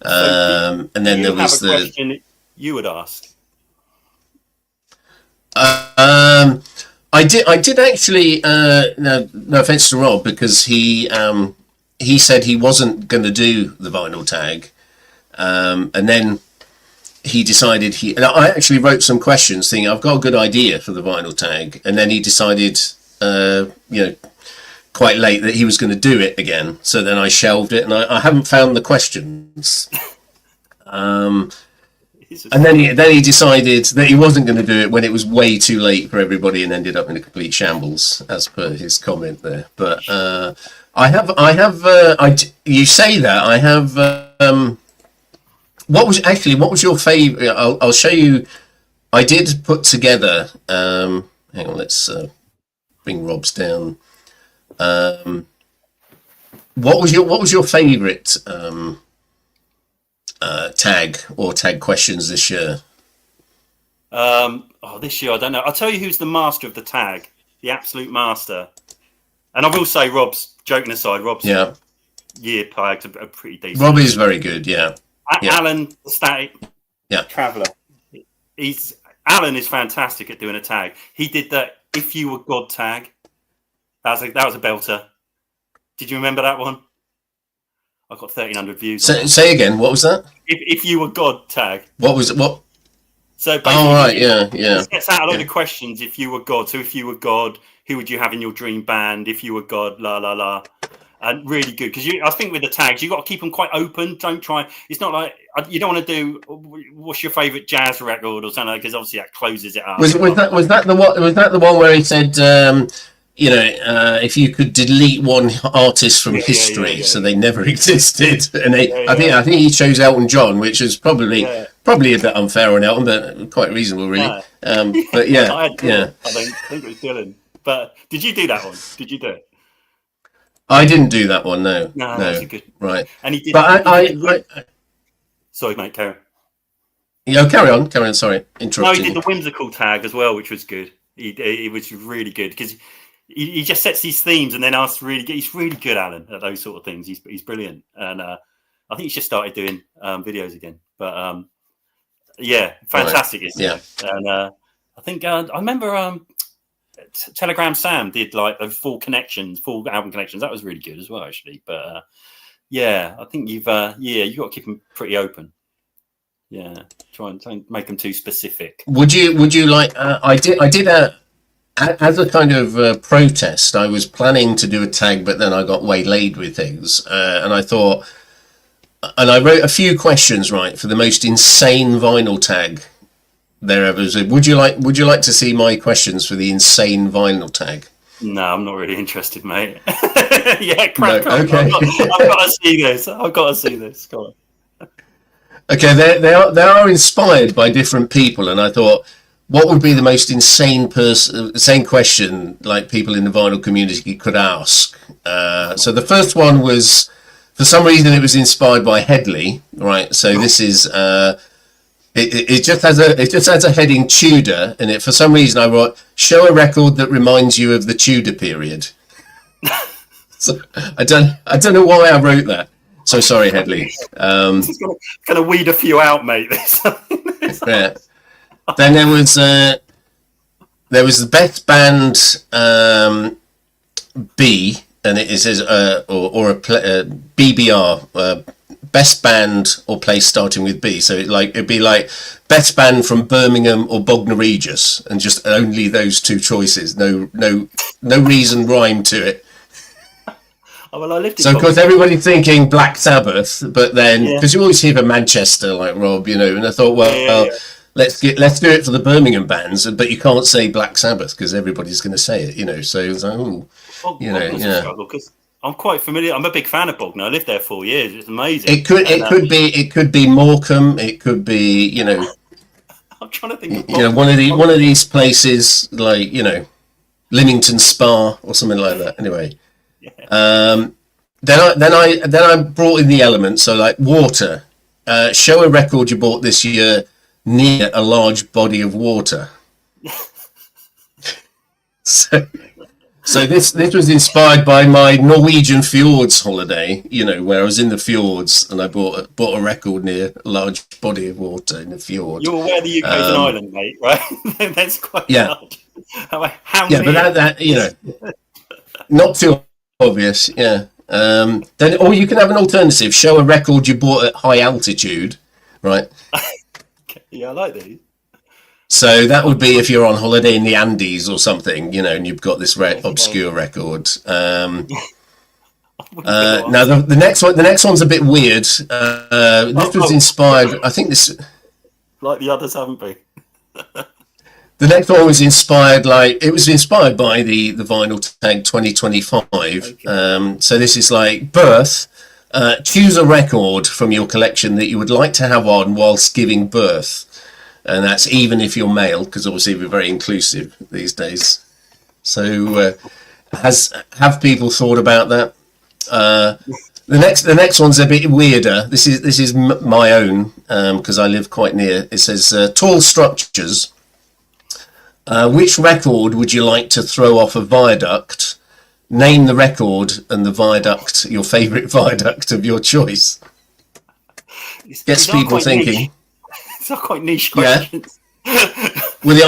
And then there was the question you would ask. I did actually. No offense to Rob, because he said he wasn't going to do the vinyl tag. And then he decided and I actually wrote some questions thinking I've got a good idea for the vinyl tag, and then he decided quite late that he was going to do it again, so then I shelved it, and I haven't found the questions. And then he decided that he wasn't going to do it when it was way too late for everybody, and ended up in a complete shambles, as per his comment there. But you say that I have. What was your favourite? I'll show you. I did put together. Hang on, let's bring Rob's down. What was your favourite tag or tag questions this year? This year I don't know. I'll tell you who's the master of the tag, the absolute master. And I will say, Rob's, joking aside, Rob's year tags are pretty decent. Rob is very good. Yeah. Alan, the static traveller. Alan is fantastic at doing a tag. He did that "If You Were God" tag. That was a belter. Did you remember that one? I got 1,300 views. Say again. What was that? If You Were God tag. What was it? What? So basically, It sets out a load of questions. If you were God, so if you were God, who would you have in your dream band? If you were God, la la la. And really good, because I think with the tags you got to keep them quite open. Don't try. It's not like you don't want to do what's your favourite jazz record or something, because obviously that closes it up. Was that the one where he said, if you could delete one artist from history, so they never existed, and I think he chose Elton John, which is probably a bit unfair on Elton, but quite reasonable, really. But yeah, I think it was Dylan. But did you do that one? Did you do it? I didn't do that one. No. That's a good. Right. And he did. But sorry, mate. Carry on. Yeah, carry on. Sorry, interrupting. No, he did the whimsical tag as well, which was good. He was really good because he just sets these themes and then asks really good. He's really good, Alan, at those sort of things. He's brilliant, and I think he's just started doing videos again. But fantastic. Right. And I think I remember. Telegram Sam did like the full album connections. That was really good as well, actually. But I think you've got to keep them pretty open. Yeah, try and make them too specific. Would you like? I did as a kind of protest. I was planning to do a tag, but then I got waylaid with things, and I thought, and I wrote a few questions for the most insane vinyl tag there ever is. Would you like to see my questions for the insane vinyl tag? No, I'm not really interested, mate. Yeah, crack on. Okay. I've got to see this. Go on. Okay, they are inspired by different people, and I thought, what would be the most insane question like people in the vinyl community could ask? So the first one was, for some reason, it was inspired by Headley, right? So this is it just has a heading Tudor, and it for some reason I wrote, show a record that reminds you of the Tudor period. So I don't know why I wrote that. So sorry, Headley. This is gonna weed a few out, mate. Yeah. Then there was the best band B, and it says BBR, best band or place starting with B. So it'd be like best band from Birmingham or Bognor Regis, and just only those two choices. No reason rhyme to it. Oh, well, I lived in so of course everybody's thinking Black Sabbath, but then because you always hear from Manchester, like Rob, and I thought, let's do it for the Birmingham bands, but you can't say Black Sabbath because everybody's going to say it, So it's like, because I'm quite familiar. I'm a big fan of Bognor. I lived there 4 years. It's amazing. It could be Morecambe. It could be I'm trying to think. Of one of these places like Leamington Spa or something like that. Anyway. Yeah. Then I brought in the elements. So like water. Show a record you bought this year near a large body of water. So this was inspired by my Norwegian fjords holiday, where I was in the fjords and I bought a record near a large body of water in the fjord. You're aware the UK is an island, mate, right? That's quite large. How many? But that not too obvious. Yeah. Then, or you can have an alternative. Show a record you bought at high altitude, right? Yeah, I like these. So that would be if you're on holiday in the Andes or something, and you've got this obscure record. Now the next one's a bit weird. This was inspired. I think this, like the others, haven't been. The next one was inspired by the vinyl tag 2025. Okay. So this is like birth. Choose a record from your collection that you would like to have on whilst giving birth. And that's even if you're male, because obviously we're very inclusive these days. So have people thought about that? The next one's a bit weirder. This is my own, because I live quite near. It says tall structures. Which record would you like to throw off a viaduct? Name the record and the viaduct, your favourite viaduct of your choice. Gets people thinking. It's not quite niche questions. Yeah. Well, the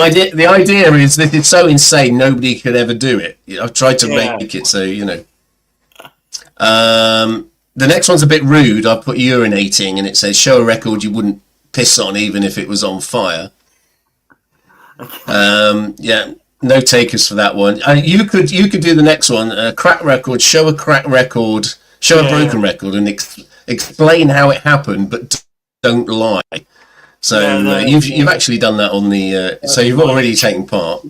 idea is that it's so insane nobody could ever do it. I've tried to make it so The next one's a bit rude. I put urinating, and it says show a record you wouldn't piss on even if it was on fire. No takers for that one. You could do the next one. Crack record. Show a crack record. Show a broken record and explain how it happened, but don't lie. So you've actually done that on the. So you've already taken part.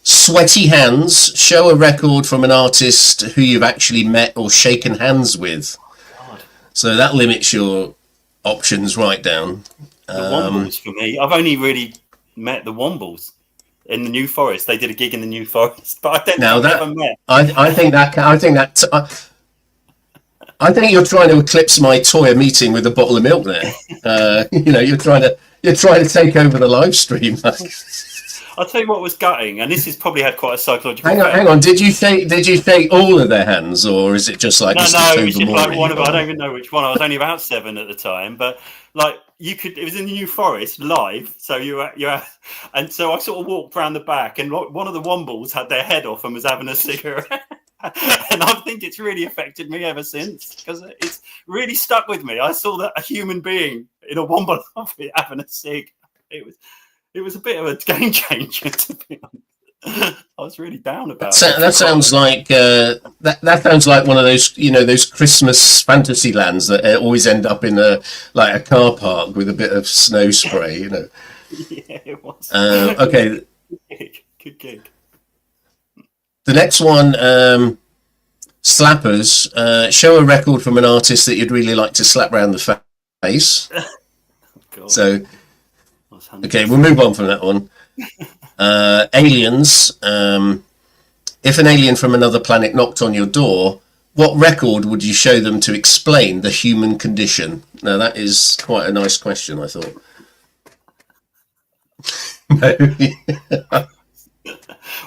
Sweaty hands. Show a record from an artist who you've actually met or shaken hands with. God. So that limits your options right down. The Wombles for me. I've only really met the Wombles in the New Forest. They did a gig in the New Forest, but I don't think I've ever met. I think you're trying to eclipse my Toyah meeting with a bottle of milk there. You're trying to take over the live stream. I'll tell you what was gutting, and this has probably had quite a psychological. Hang on. Did you shake all of their hands, or is it just like no? It was just like one of them. I don't even know which one. I was only about 7 at the time, but like you could. It was in the New Forest live, so you're and so I sort of walked around the back, and one of the Wombles had their head off and was having a cigarette. And I think it's really affected me ever since, because it's really stuck with me. I saw that a human being in a Womble outfit having a cig. It was a bit of a game changer, to be honest. I was really down about that sounds like that sounds like one of those those Christmas fantasy lands that always end up in a car park with a bit of snow spray. Yeah, it was. Okay. Good gig. The next one, slappers. Show a record from an artist that you'd really like to slap around the face. God. So, okay, we'll move on from that one. Aliens. If an alien from another planet knocked on your door, what record would you show them to explain the human condition? Now, that is quite a nice question, I thought.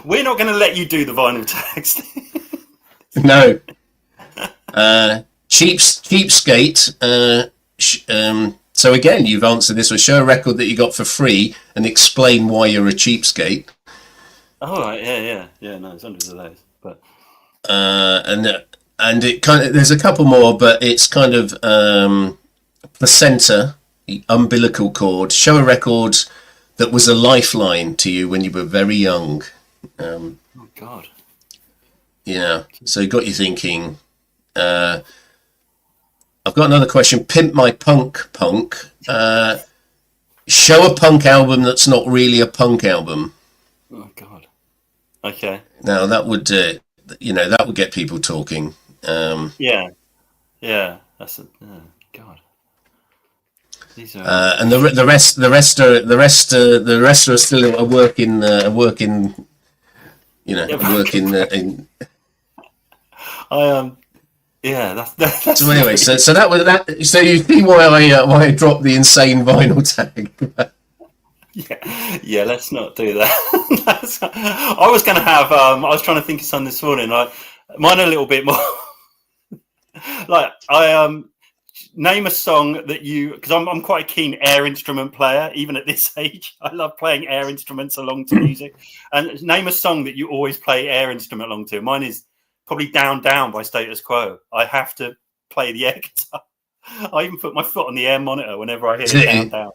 We're not going to let you do the vinyl text. No. Cheapskate. So again, you've answered this with show a record that you got for free and explain why you're a cheapskate. Oh, right. Yeah. No, it's hundreds of those, but and it kind of, there's a couple more, but it's kind of placenta, umbilical cord. Show a record that was a lifeline to you when you were very young. Oh God. Yeah. So it got you thinking. I've got another question. Pimp my punk. Show a punk album that's not really a punk album. Oh God. Okay. Now that would, that would get people talking. Yeah. That's God. These are. And the rest are still a work in. Yeah, that's so anyway, so that was that. So you see why I dropped the insane vinyl tag. Yeah. Let's not do that. I was going to have. I was trying to think of something this morning. Mine a little bit more. Name a song that you, because I'm quite a keen air instrument player, even at this age. I love playing air instruments along to music. And name a song that you always play air instrument along to. Mine is probably Down Down by Status Quo. I have to play the air guitar. I even put my foot on the air monitor whenever I hear Down Down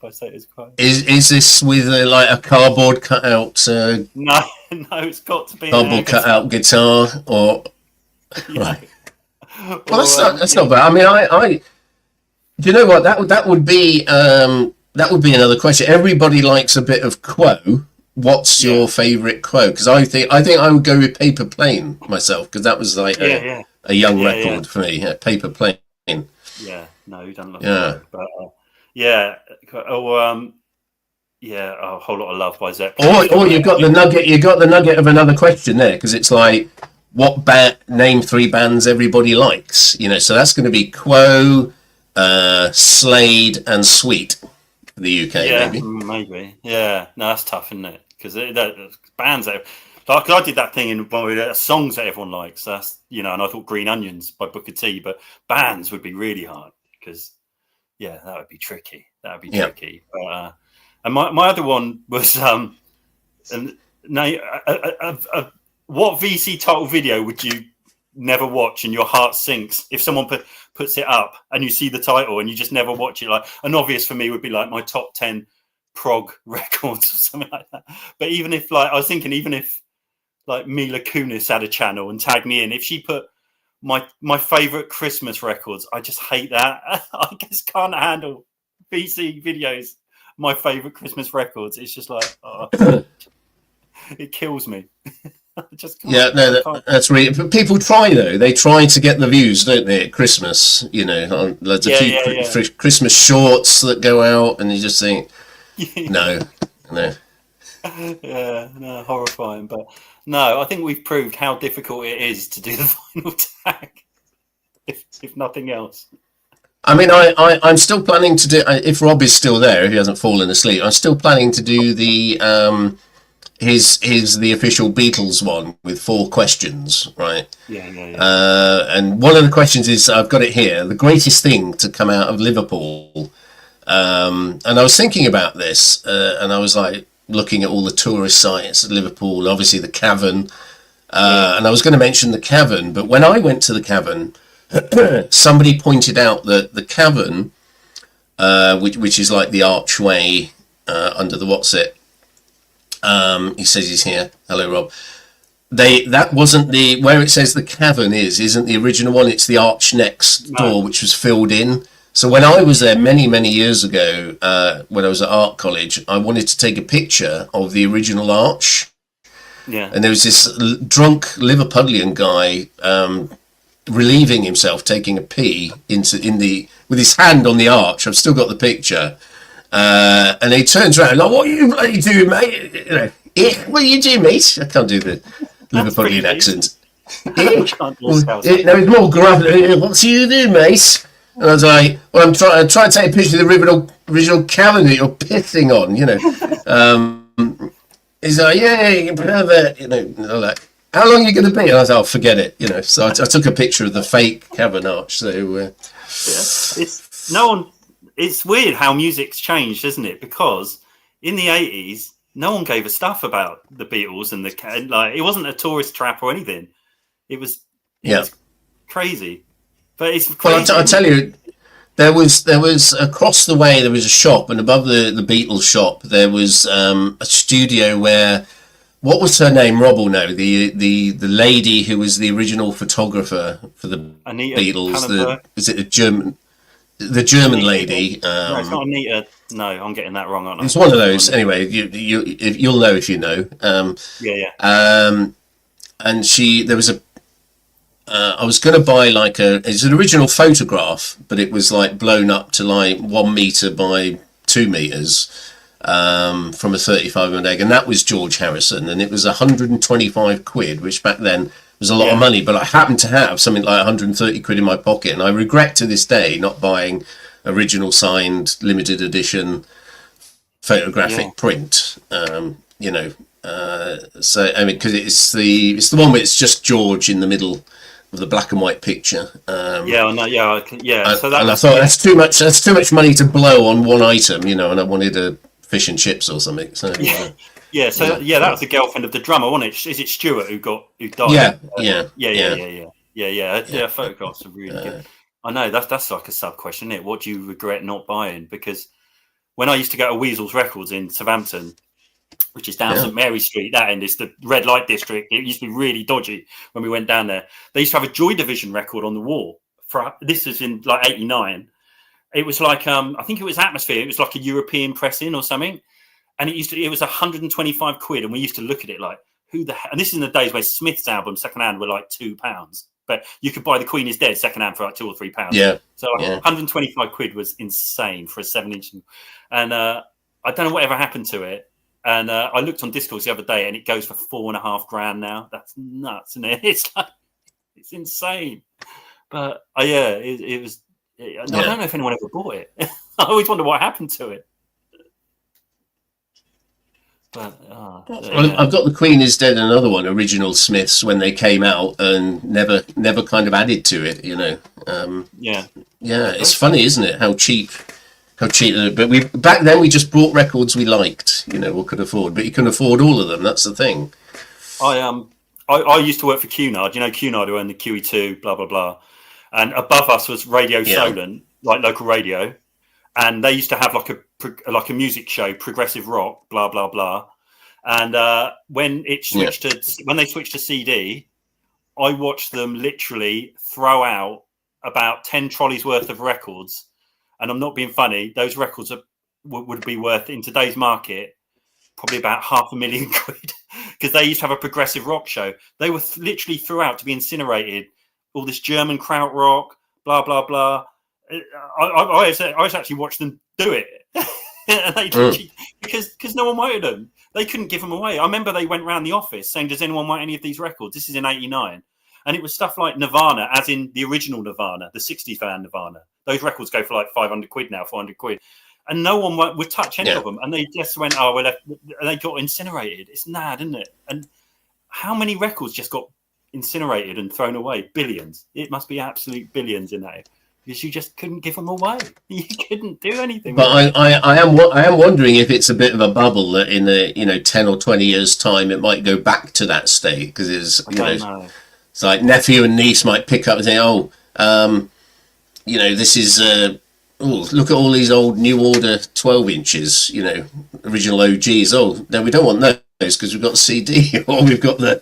by Status Quo. Is this with a cardboard cutout? No, it's got to be cardboard cutout guitar or yeah. Right. Well, that's not bad. I mean, I do you know what that would be another question. Everybody likes a bit of Quo. What's your favourite Quo? Because I think I would go with Paper Plane myself, because that was like a young record for me. Paper Plane. Yeah, no, you don't love Quo, but a whole lot of love by Zeppelin. Or you've got the nugget. You got the nugget of another question there, because it's like, what name 3 bands everybody likes? So that's going to be Quo, Slade, and Sweet for the UK. Maybe. Yeah, no, that's tough, isn't it? Because bands that, like, I did that thing in songs that everyone likes. That's and I thought Green Onions by Booker T, but bands would be really hard because that would be tricky. Tricky. But, and my other one was what VC title video would you never watch and your heart sinks if someone puts it up and you see the title and you just never watch it? Like, an obvious for me would be like my top 10 prog records or something like that. But even if I was thinking, even if like Mila Kunis had a channel and tagged me in, if she put my favorite Christmas records, I just hate that. I just can't handle VC videos. My favorite Christmas records. It's just like, it kills me. That's really. But people try though. They try to get the views, don't they? At Christmas, there's a few Christmas shorts that go out, and you just think, no. Yeah, no, horrifying. But no, I think we've proved how difficult it is to do the vinyl tag, if nothing else. I mean, I'm still planning to do. If Rob is still there, if he hasn't fallen asleep, I'm still planning to do the. the official Beatles one with 4 questions, right? Yeah. And one of the questions is, I've got it here, the greatest thing to come out of Liverpool. And I was thinking about this, and I was like looking at all the tourist sites at Liverpool, obviously the Cavern, and I was going to mention the Cavern, but when I went to the Cavern, somebody pointed out that the Cavern, which is like the archway under the what's it, He says he's here. Hello, Rob. That wasn't where it says the cavern isn't the original one. It's the arch next door, which was filled in. So when I was there many years ago, when I was at art college, I wanted to take a picture of the original arch. Yeah. And there was this drunk Liverpudlian guy relieving himself, taking a pee with his hand on the arch. I've still got the picture. And he turns around like, "What are you bloody doing, mate? You know, what are you doing, mate?" I can't do the Liverpudlian accent. No, it's more gruff. "What are you doing, mate?" And I was like, "Well, I'm trying to take a picture of the original cavern that you're pissing on, you know." He's like, "Yeah, you can have it, you know." And I'm like, "How long are you going to be?" And I was like, "Oh, forget it, you know." So I took a picture of the fake cavern arch. So it's weird how music's changed, isn't it? Because in the 80s, no one gave a stuff about the Beatles and it wasn't a tourist trap or anything. It was crazy. But it's crazy. Well, I tell you, there was across the way there was a shop, and above the Beatles shop there was a studio where, what was her name? Rob will know. The lady who was the original photographer for the Anita Beatles. Is it a German? The German lady. No, it's not Anita. No, I'm getting that wrong, aren't I? It's one of those. Anyway, you'll know if you know. And there was a. I was going to buy it's an original photograph, but it was like blown up to like 1 meter by 2 meters from a 35mm egg, and that was George Harrison, and it was 125 quid, which back then was a lot of money, but I happened to have something like 130 quid in my pocket, and I regret to this day not buying original signed limited edition photographic print. You know, so I mean, because it's the one where it's just George in the middle of the black and white picture. So I thought that's too much. That's too much money to blow on one item, you know. And I wanted a fish and chips or something. So that was the girlfriend of the drummer, wasn't it? Is it Stuart who died? Yeah. Photographs are really good. I know that's like a sub question, isn't it? What do you regret not buying? Because when I used to go to Weasel's Records in Southampton, which is down St Mary Street, that end is the red light district. It used to be really dodgy when we went down there. They used to have a Joy Division record on the wall. This was in like 89. It was like I think it was Atmosphere. It was like a European pressing or something, and it was 125 quid, and we used to look at it like, who the hell? And this is in the days where Smith's albums secondhand were like £2, but you could buy The Queen Is Dead secondhand for like £2 or £3. So 125 quid was insane for a 7-inch, and I don't know whatever happened to it. And I looked on Discogs the other day, and it goes for $4.5 grand now. That's nuts, isn't it? It's insane. But it was. I don't know if anyone ever bought it. I always wonder what happened to it. But I've got The Queen Is Dead, another one, original Smiths, when they came out, and never kind of added to it. You know. It's funny, isn't it? How cheap. But back then we just bought records we liked, you know, or could afford. But you can afford all of them. That's the thing. I used to work for Cunard. You know, Cunard who owned the QE2, blah blah blah, and above us was Radio Solent, like local radio, and they used to have like a music show, progressive rock, blah blah blah. And when they switched to CD, I watched them literally throw out about 10 trolleys worth of records. And I'm not being funny. Those records would be worth, in today's market, probably about £500,000 quid, because they used to have a progressive rock show. They were literally threw out to be incinerated. All this German krautrock, blah blah blah. I actually watched them do it, and they because no one wanted them. They couldn't give them away. I remember they went around the office saying, "Does anyone want any of these records?" This is in '89. And it was stuff like Nirvana, as in the original Nirvana, the 60s fan Nirvana. Those records go for like 500 quid now, 400 quid. And no one would touch any of them. And they just went, and they got incinerated. It's mad, isn't it? And how many records just got incinerated and thrown away? Billions. It must be absolute billions in that. Because you just couldn't give them away. You couldn't do anything. But I am wondering if it's a bit of a bubble that in 10 or 20 years' time, it might go back to that state. Because it's, it's like nephew and niece might pick up and say, this is, look at all these old New Order 12 inches, original OGs. Oh, no, we don't want because we've got the CD or we've got the,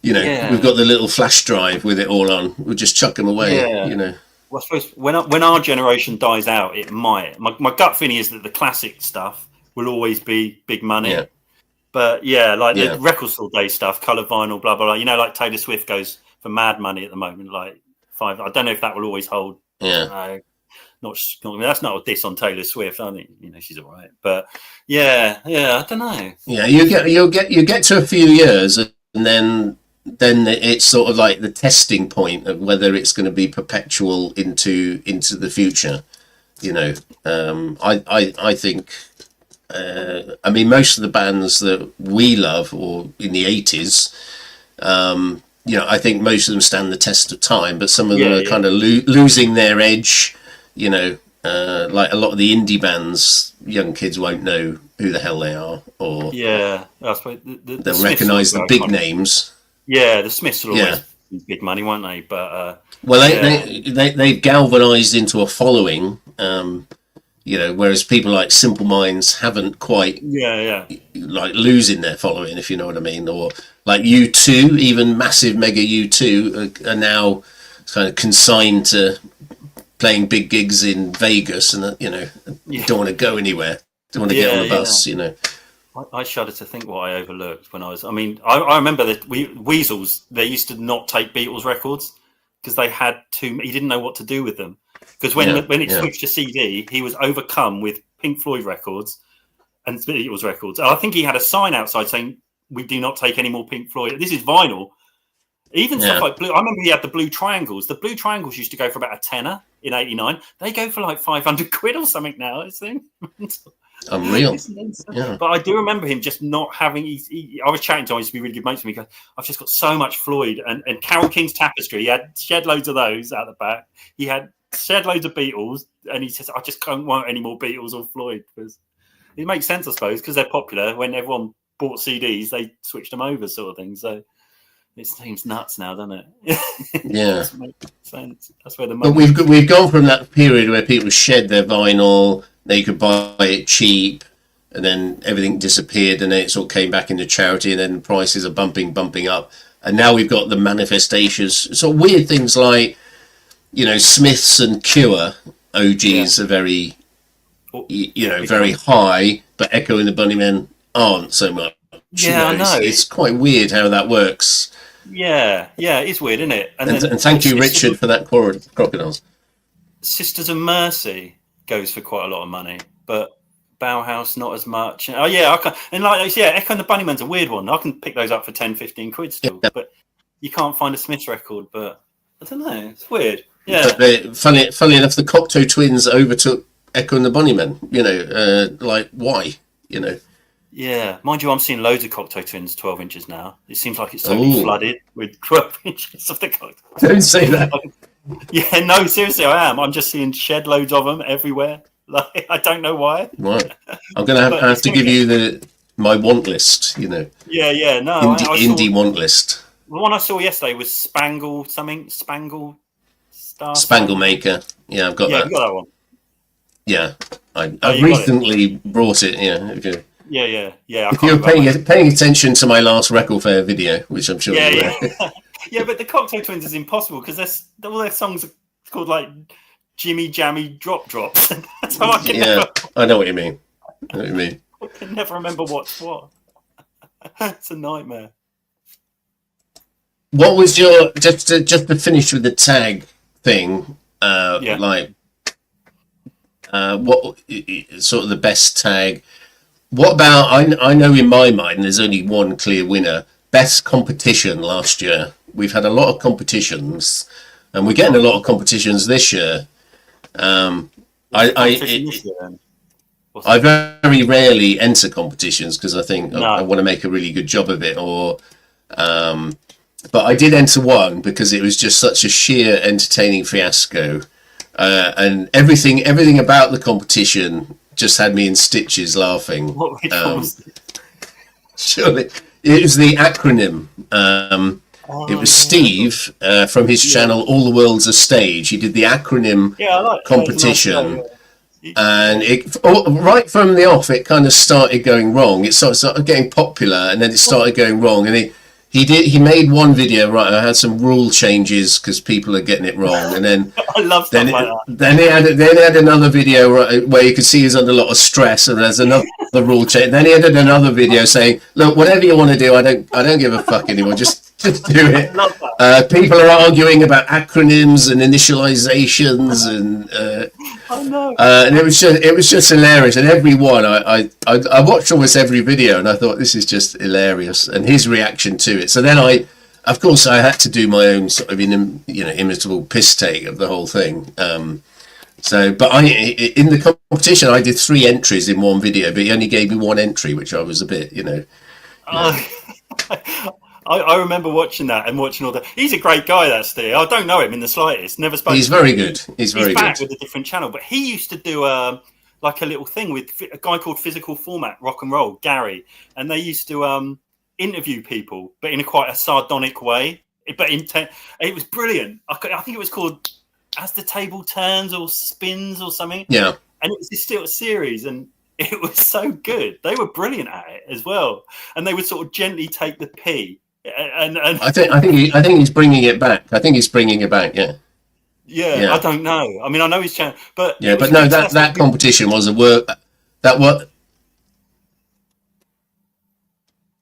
you know, we've got the little flash drive with it all on. We'll just chuck them away, you know. Well, I suppose when our generation dies out, it might. My gut feeling is that the classic stuff will always be big money. Yeah. But the record store day stuff, colour vinyl, blah, blah, blah. You know, like Taylor Swift goes for mad money at the moment, like $5. I don't know if that will always hold. Yeah. That's not a diss on Taylor Swift. I think, you know, she's all right. But I don't know. Yeah, you get to a few years, and then it's sort of like the testing point of whether it's going to be perpetual into the future. You know, I think. I mean, most of the bands that we love, or in the 80s, you know, I think most of them stand the test of time, but some of them are kind of losing their edge. You know, like a lot of the indie bands, young kids won't know who the hell they are, or I suppose they'll recognise the big names. Yeah, the Smiths will always be big money, won't they? But they've galvanised into a following. You know, whereas people like Simple Minds haven't quite like losing their following, if you know what I mean, or like U2, even massive mega U2 are now kind of consigned to playing big gigs in Vegas, and you know, don't want to go anywhere, don't want to get on the bus, you know. I shudder to think what I overlooked when I was. I mean, I remember that Weasels, they used to not take Beatles records because they had too. He didn't know what to do with them. Because when it switched to CD, he was overcome with Pink Floyd records and Beatles records. I think he had a sign outside saying, "We do not take any more Pink Floyd." This is vinyl. Even stuff like blue. I remember he had the blue triangles. The blue triangles used to go for about a tenner in '89. They go for like 500 quid or something now. It's unreal. But I do remember him just not having. I was chatting to him. He used to be really good mates with me. He goes, I've just got so much Floyd and Carole King's Tapestry. He had shed loads of those out the back. He had shed loads of Beatles, and he says, I just don't want any more Beatles or Floyd, because it makes sense, I suppose, because they're popular. When everyone bought CDs, they switched them over, sort of thing. So it seems nuts now, doesn't it? Yeah, it makes sense. That's where the money. But we've gone from that period where people shed their vinyl, they could buy it cheap, and then everything disappeared, and then it sort of came back into charity, and then prices are bumping up, and now we've got the manifestations. So weird things like, you know, Smiths and Cure OGs are very, you know, very high, but Echo and the Bunnymen aren't so much. Yeah, you know, I know. It's quite weird how that works. Yeah, it's weird, isn't it? And thank you, Richard, for that Crocodiles. Sisters of Mercy goes for quite a lot of money, but Bauhaus not as much. Oh yeah, I can, and like Echo and the Bunnymen's a weird one. I can pick those up for 10-15 quid still, but you can't find a Smiths record. But I don't know, it's weird. Yeah. But funny enough, the Cocteau Twins overtook Echo and the Bunnymen. You know, like why? You know. Yeah, mind you, I'm seeing loads of Cocteau Twins 12 inches now. It seems like it's totally flooded with 12 inches of the Cocteau. Don't say that. Yeah, no, seriously, I am. I'm just seeing shed loads of them everywhere. Like, I don't know why. Right. I'm going to have to give you my want list. You know. Yeah. No, indie want list. The one I saw yesterday was Spangle Maker. Yeah, I've got that. Yeah, you got that one. Yeah, I've recently brought it. Yeah. Yeah. If you're paying attention to my last record fair video, which I'm sure you were. Yeah, but the Cocteau Twins is impossible because all their songs are called like Jimmy Jammy Drop Drops. That's how I know what you mean. I can never remember what's what. It's a nightmare. What was your just to finish with the tag thing? Like, what sort of the best tag? What about? I know in my mind there's only one clear winner. Best competition last year. We've had a lot of competitions, and we're getting a lot of competitions this year. I very rarely enter competitions because I think I want to make a really good job of it, but I did enter one because it was just such a sheer entertaining fiasco, and everything about the competition just had me in stitches laughing. Surely it was the Akronym. It was Steve from his channel All the World's a Stage. He did the Akronym competition, And right from the off, it kind of started going wrong. It started getting popular, and then it started going wrong. And he made one video, right? I had some rule changes because people are getting it wrong, and then I love stuff like that. Then he had another video where you could see he's under a lot of stress, and there's another rule change. Then he added another video saying, "Look, whatever you want to do, I don't give a fuck anymore. Just do it." I love that. People are arguing about acronyms and initializations, and and it was just hilarious. And every one, I watched almost every video, and I thought this is just hilarious. And his reaction to it. So then of course, I had to do my own sort of imitable piss take of the whole thing. But in the competition, I did 3 entries in one video, but he only gave me 1 entry, which I was a bit, I remember watching that and watching all that. He's a great guy, that Steve. I don't know him in the slightest. Never spoke. He's very good. He's very back good with a different channel, but he used to do like a little thing with a guy called Physical Format Rock and Roll, Gary, and they used to interview people, but in quite a sardonic way. But it was brilliant. I think it was called As the Table Turns or Spins or something. Yeah, and it was this still series, and it was so good. They were brilliant at it as well, and they would sort of gently take the pee. And I think he's bringing it back. I think he's bringing it back. Yeah. I don't know. I mean, I know his channel, but no, that competition was a work.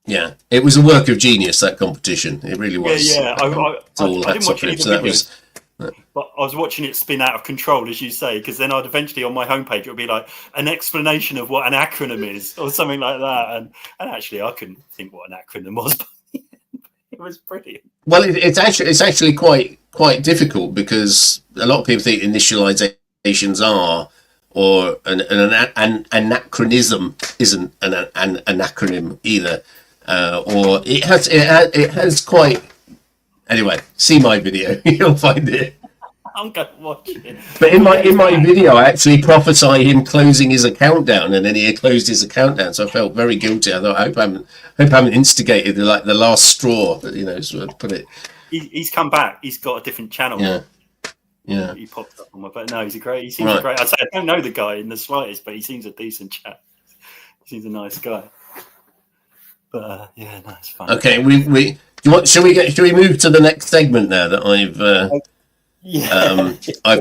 Yeah, it was a work of genius. That competition, it really was. Yeah. I didn't watch any of the videos, but I was watching it spin out of control, as you say, because then I'd eventually on my homepage it would be like an explanation of what an acronym is or something like that, and actually I couldn't think what an acronym was. It was brilliant. Well, it's actually quite difficult because a lot of people think initializations are, or an anachronism isn't an acronym either, or it has quite. Anyway, see my video, you'll find it. I'm going to watch it. But in my video, I actually prophesy him closing his account down, and then he closed his account down. So I felt very guilty. I thought, I hope I haven't instigated the last straw. Sort of put it. He's come back. He's got a different channel. Yeah. He popped up on my. But no, he seems great. I don't know the guy in the slightest, but he seems a decent chap. He seems a nice guy. But it's fun. Okay, Shall we move to the next segment now that I've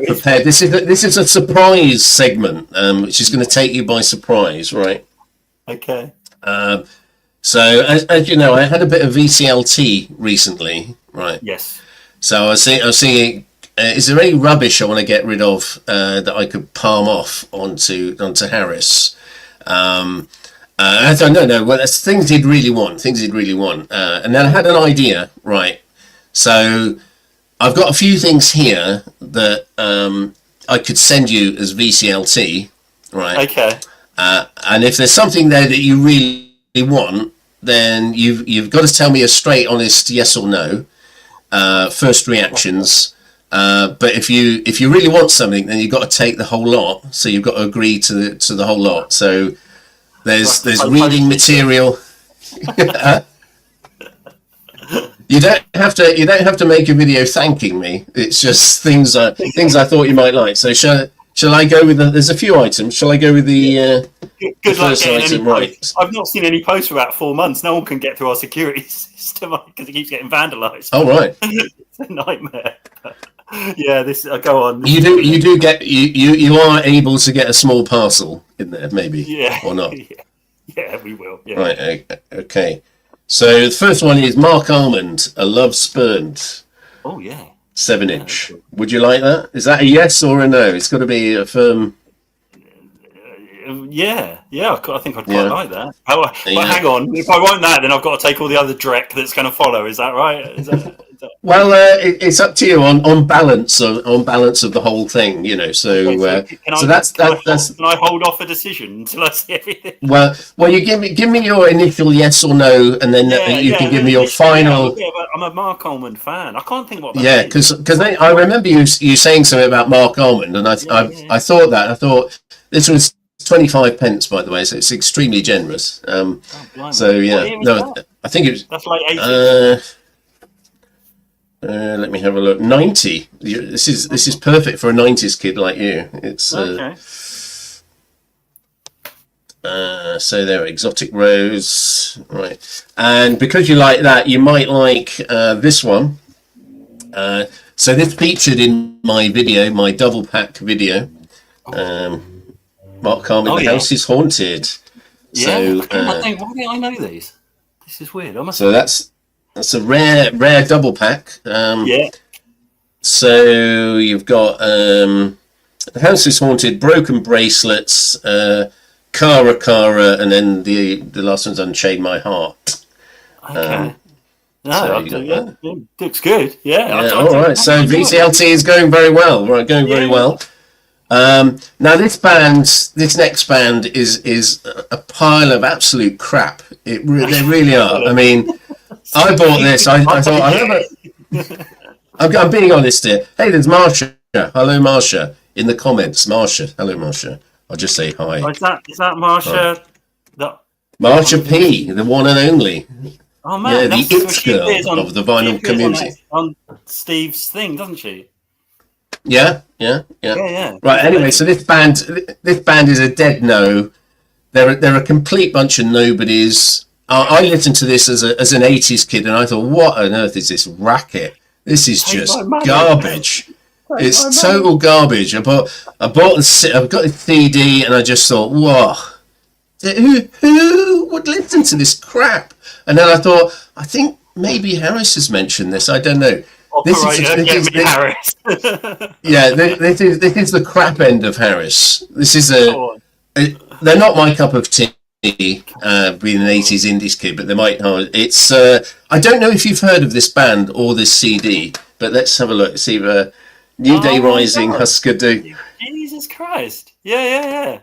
prepared? This is a surprise segment, which is going to take you by surprise, right? Okay. So as you know, I had a bit of VCLT recently, right? Yes. So I was thinking, is there any rubbish I want to get rid of that I could palm off onto Harris? I don't know. Well, that's things he'd really want. And then I had an idea, right? So I've got a few things here that I could send you as VCLT, right? Okay. And if there's something there that you really want, then you've got to tell me a straight, honest yes or no. First reactions. But if you really want something, then you've got to take the whole lot. So you've got to agree to the whole lot. So there's reading material. You don't have to make a video thanking me. It's just things I thought you might like. So shall I go with there's a few items. Shall I go with the good luck getting any posts. I've not seen any posts for about 4 months. No one can get through our security system because it keeps getting vandalised. Oh right. It's a nightmare. Yeah, this go on. You do get you are able to get a small parcel in there, maybe, or not. Yeah, we will. Yeah. Right. Okay. So the first one is Mark Almond, A Love Spurned. Oh yeah. 7-inch. Would you like that? Is that a yes or a no? It's got to be a firm. Yeah. I think I'd quite like that. But hang on, if I want that, then I've got to take all the other dreck that's going to follow. Is that right? Is that... Well, it's up to you on balance of the whole thing, So, okay, so that's. Can I hold off a decision until I see everything? Well, you give me your initial yes or no, and then you can give me your final. Yeah, but I'm a Mark Almond fan. I can't think what. That because I remember you saying something about Mark Almond, and I thought this was 25 pence, by the way, so it's extremely generous. So I think it was. That's like 80. Let me have a look. 90. This is perfect for a 90s kid like you. It's okay. So there are Exotic Rose, right? And because you like that, you might like this one. So this featured in my video, my double pack video. Mark Carmen, the house is haunted. Yeah, so, why don't I know these? This is weird. So that's a rare double pack. Yeah. So you've got the house is haunted, broken bracelets, Cara, and then the last one's Unchain My Heart. Okay. Looks good. Yeah. All right. So VCLT is going very well. Right, very well. Now this next band is a pile of absolute crap. They really are. I mean, I bought this. I thought I'm being honest here. Hey, there's Marsha. Hello, Marsha. In the comments, Marsha. Hello, Marsha. I'll just say hi. Is that Marsha? Right. Marsha P, the one and only. Oh man, the it girl of the vinyl community. On Steve's thing, doesn't she? Yeah. Right. Anyway, so this band is a dead no. They're a complete bunch of nobodies. I listened to this as an 80s kid, and I thought, what on earth is this racket? This is just garbage. It's total garbage. I've got the CD, and I just thought, whoa, who would listen to this crap? And then I thought, I think maybe Harris has mentioned this. I don't know. This is Harris. This is the crap end of Harris. This is they're not my cup of tea. Being an 80s indies kid, but they might. It's I don't know if you've heard of this band or this CD, but let's have a look. See if New Day Rising, Husker Du. Jesus Christ! Yeah.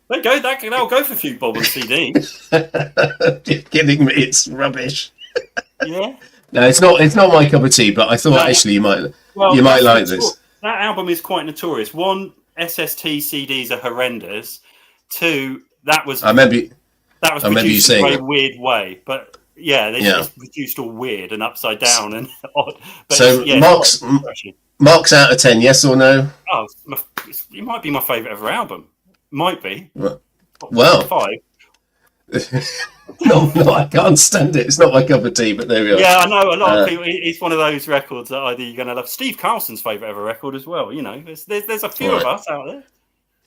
That'll go for a few bob on CD. You're kidding me? It's rubbish. Yeah. No, it's not my cup of tea. But I thought actually you might like this. That album is quite notorious. One, SST CDs are horrendous. Two, that was produced in a very weird way. But it's produced all weird and upside down and odd. But so Mark's out of 10, yes or no? Oh, it might be my favourite ever album. Might be. Well, 5. no, I can't stand it. It's not my cup of tea, but there we are. Yeah, I know a lot of people. It's one of those records that either you're going to love. Steve Carlson's favourite ever record as well. You know, there's a few of us out there.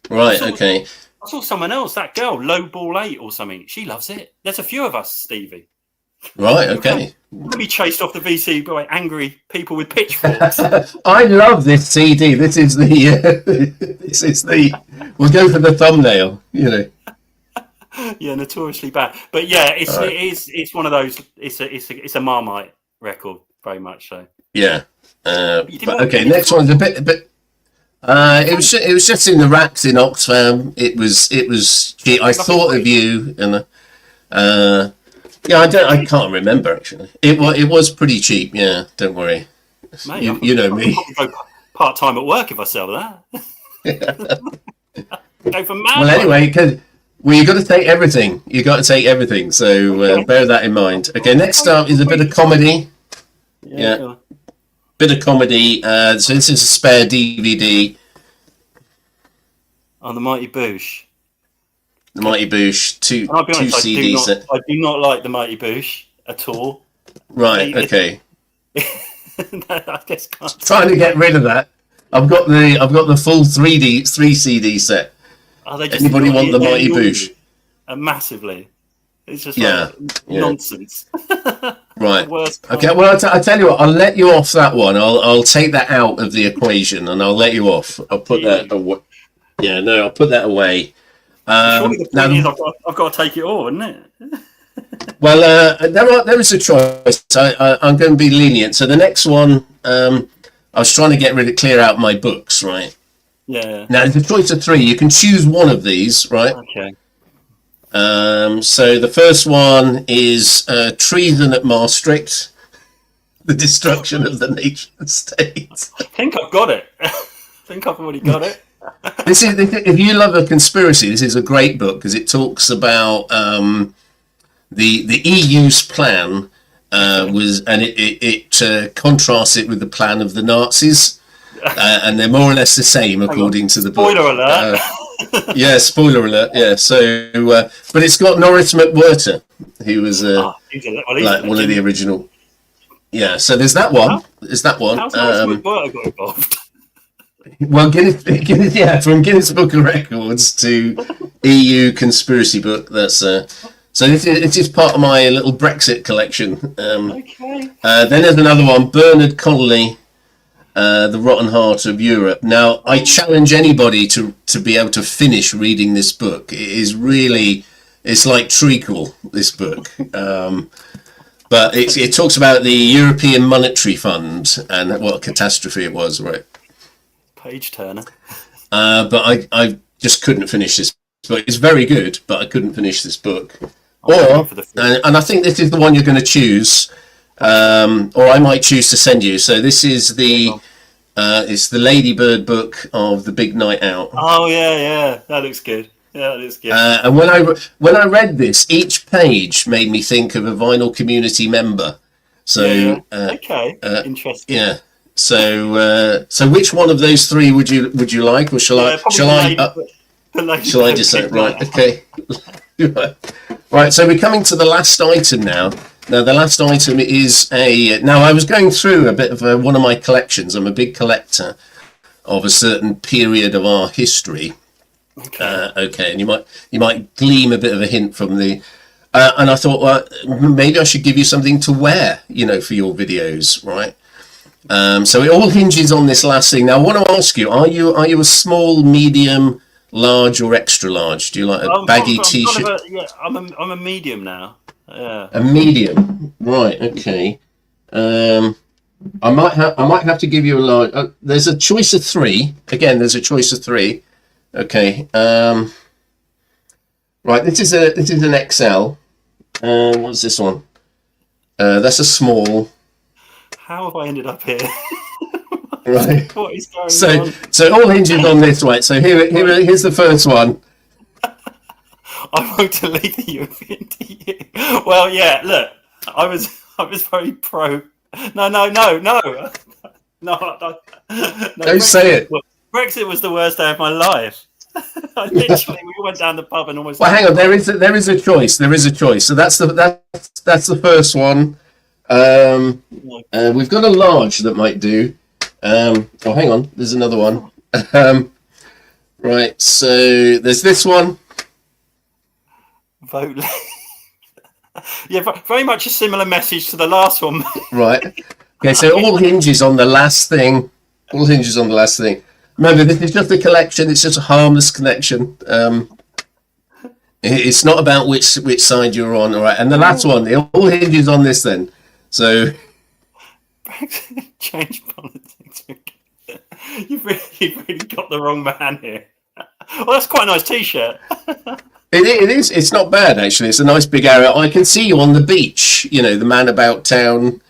Right. Okay. I saw someone else. That girl, Lowball 8 or something. She loves it. There's a few of us, Stevie. Right. Okay. Let me chased off the VC by angry people with pitchforks. I love this CD. This is the. We'll go for the thumbnail. You know. Yeah, notoriously bad, but it's one of those. It's a Marmite record, very much so. Yeah. But okay, next one's a bit. It was just in the racks in Oxfam. It was. I thought of you, and I can't remember actually. It was pretty cheap. Yeah, don't worry. Mate, you know me. I'll go part time at work if I sell that. Go for mad. Well, anyway, you've got to take everything. You've got to take everything. So bear that in mind. Okay, next up is a bit of comedy. Yeah. Bit of comedy. So this is a spare DVD. On the Mighty Boosh. The Mighty Boosh, two CDs. I do not like the Mighty Boosh at all. Right. Okay. I guess can't. Trying to get rid of that. I've got the full 3 CD set. Anybody want the Mighty Boosh? Massively. It's just nonsense. Right. Okay. Well, I tell you what. I'll let you off that one. I'll take that out of the equation, and I'll let you off. I'll put that away. Yeah. No, I'll put that away. Surely the point is I've got to take it all, isn't it? Well, there is a choice. I'm going to be lenient. So the next one, I was trying to clear out my books, right? Yeah. Now it's a choice of 3. You can choose one of these, right? Okay. So the first one is Treason at Maastricht, the destruction of the nation state. I think I've got it. I think I've already got it. This is, if you love a conspiracy, this is a great book because it talks about the EU's plan it contrasts it with the plan of the Nazis, and they're more or less the same according to the book. Spoiler alert! Yeah, spoiler alert. Yeah, so but it's got Norris McWhirter, who was like one of the original. Yeah, so there's that one. There's that one. How's Norris McWhirter got involved? Well, Guinness, from Guinness Book of Records to EU conspiracy book. That's so it is part of my little Brexit collection. Okay. Then there's another one, Bernard Connolly, The Rotten Heart of Europe. Now, I challenge anybody to be able to finish reading this book. It is really, it's like treacle, this book. But it talks about the European Monetary Fund and what a catastrophe it was, right? Page turner. But I just couldn't finish this book. It's very good, but I couldn't finish this book. And I think this is the one you're going to choose, or I might choose to send you. So this is it's the Ladybird book of The Big Night Out. Oh yeah, that looks good. Yeah, that looks good. And when I read this, each page made me think of a Vinyl Community member. So okay, interesting. Yeah. So which one of those three would you like, or shall I just say right? Okay. Right, so we're coming to the last item now. Now, the last item is now I was going through a bit of one of my collections. I'm a big collector of a certain period of our history. Okay, and you might glean a bit of a hint from the. And I thought, well, maybe I should give you something to wear, for your videos, right? So it all hinges on this last thing. Now, I want to ask you: Are you a small, medium, large, or extra large? Do you like a baggy t-shirt? I'm a medium now. Yeah. A medium, right? Okay. I might have to give you a large. There's a choice of three. Again, there's a choice of three. Okay. Right. This is an XL. What's this one? That's a small. How have I ended up here? Right. What is going on? So it all hinges on this, right? So here's the first one. I want to leave the European EU. Well, yeah. Look, I was very pro. No. Don't say it. Brexit was the worst day of my life. Literally, we went down the pub and almost. Well, hang on. There is a choice. So that's the first one. We've got a large that might do. Hang on. There's another one. Right. So there's this one. Vote. Yeah, very much a similar message to the last one. Right. Okay. So it all hinges on the last thing. Remember, this is just a collection. It's just a harmless connection. It's not about which side you're on. All right. And the last one, it all hinges on this then. So. Change politics. You've really got the wrong man here. Well, that's quite a nice t-shirt. It is. It's not bad, actually. It's a nice big area. I can see you on the beach. The man about town.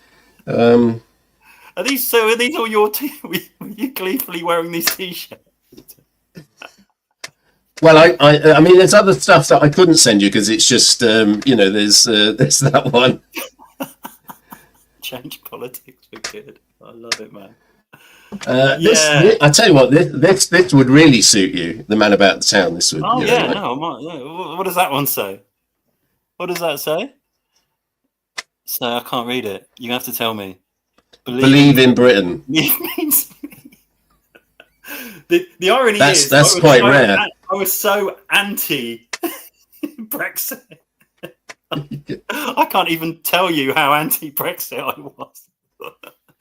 Are these all your were you gleefully wearing these t-shirts? Well, I mean, there's other stuff that I couldn't send you because it's just there's that one. Change politics for good. I love it, man. I tell you what, this would really suit you. The man about the town. This would. Oh yeah, no, I might. Yeah. What does that one say? What does that say? So I can't read it. You have to tell me. Believe in Britain. The irony is that's quite rare. I was so anti Brexit. I can't even tell you how anti-Brexit I was.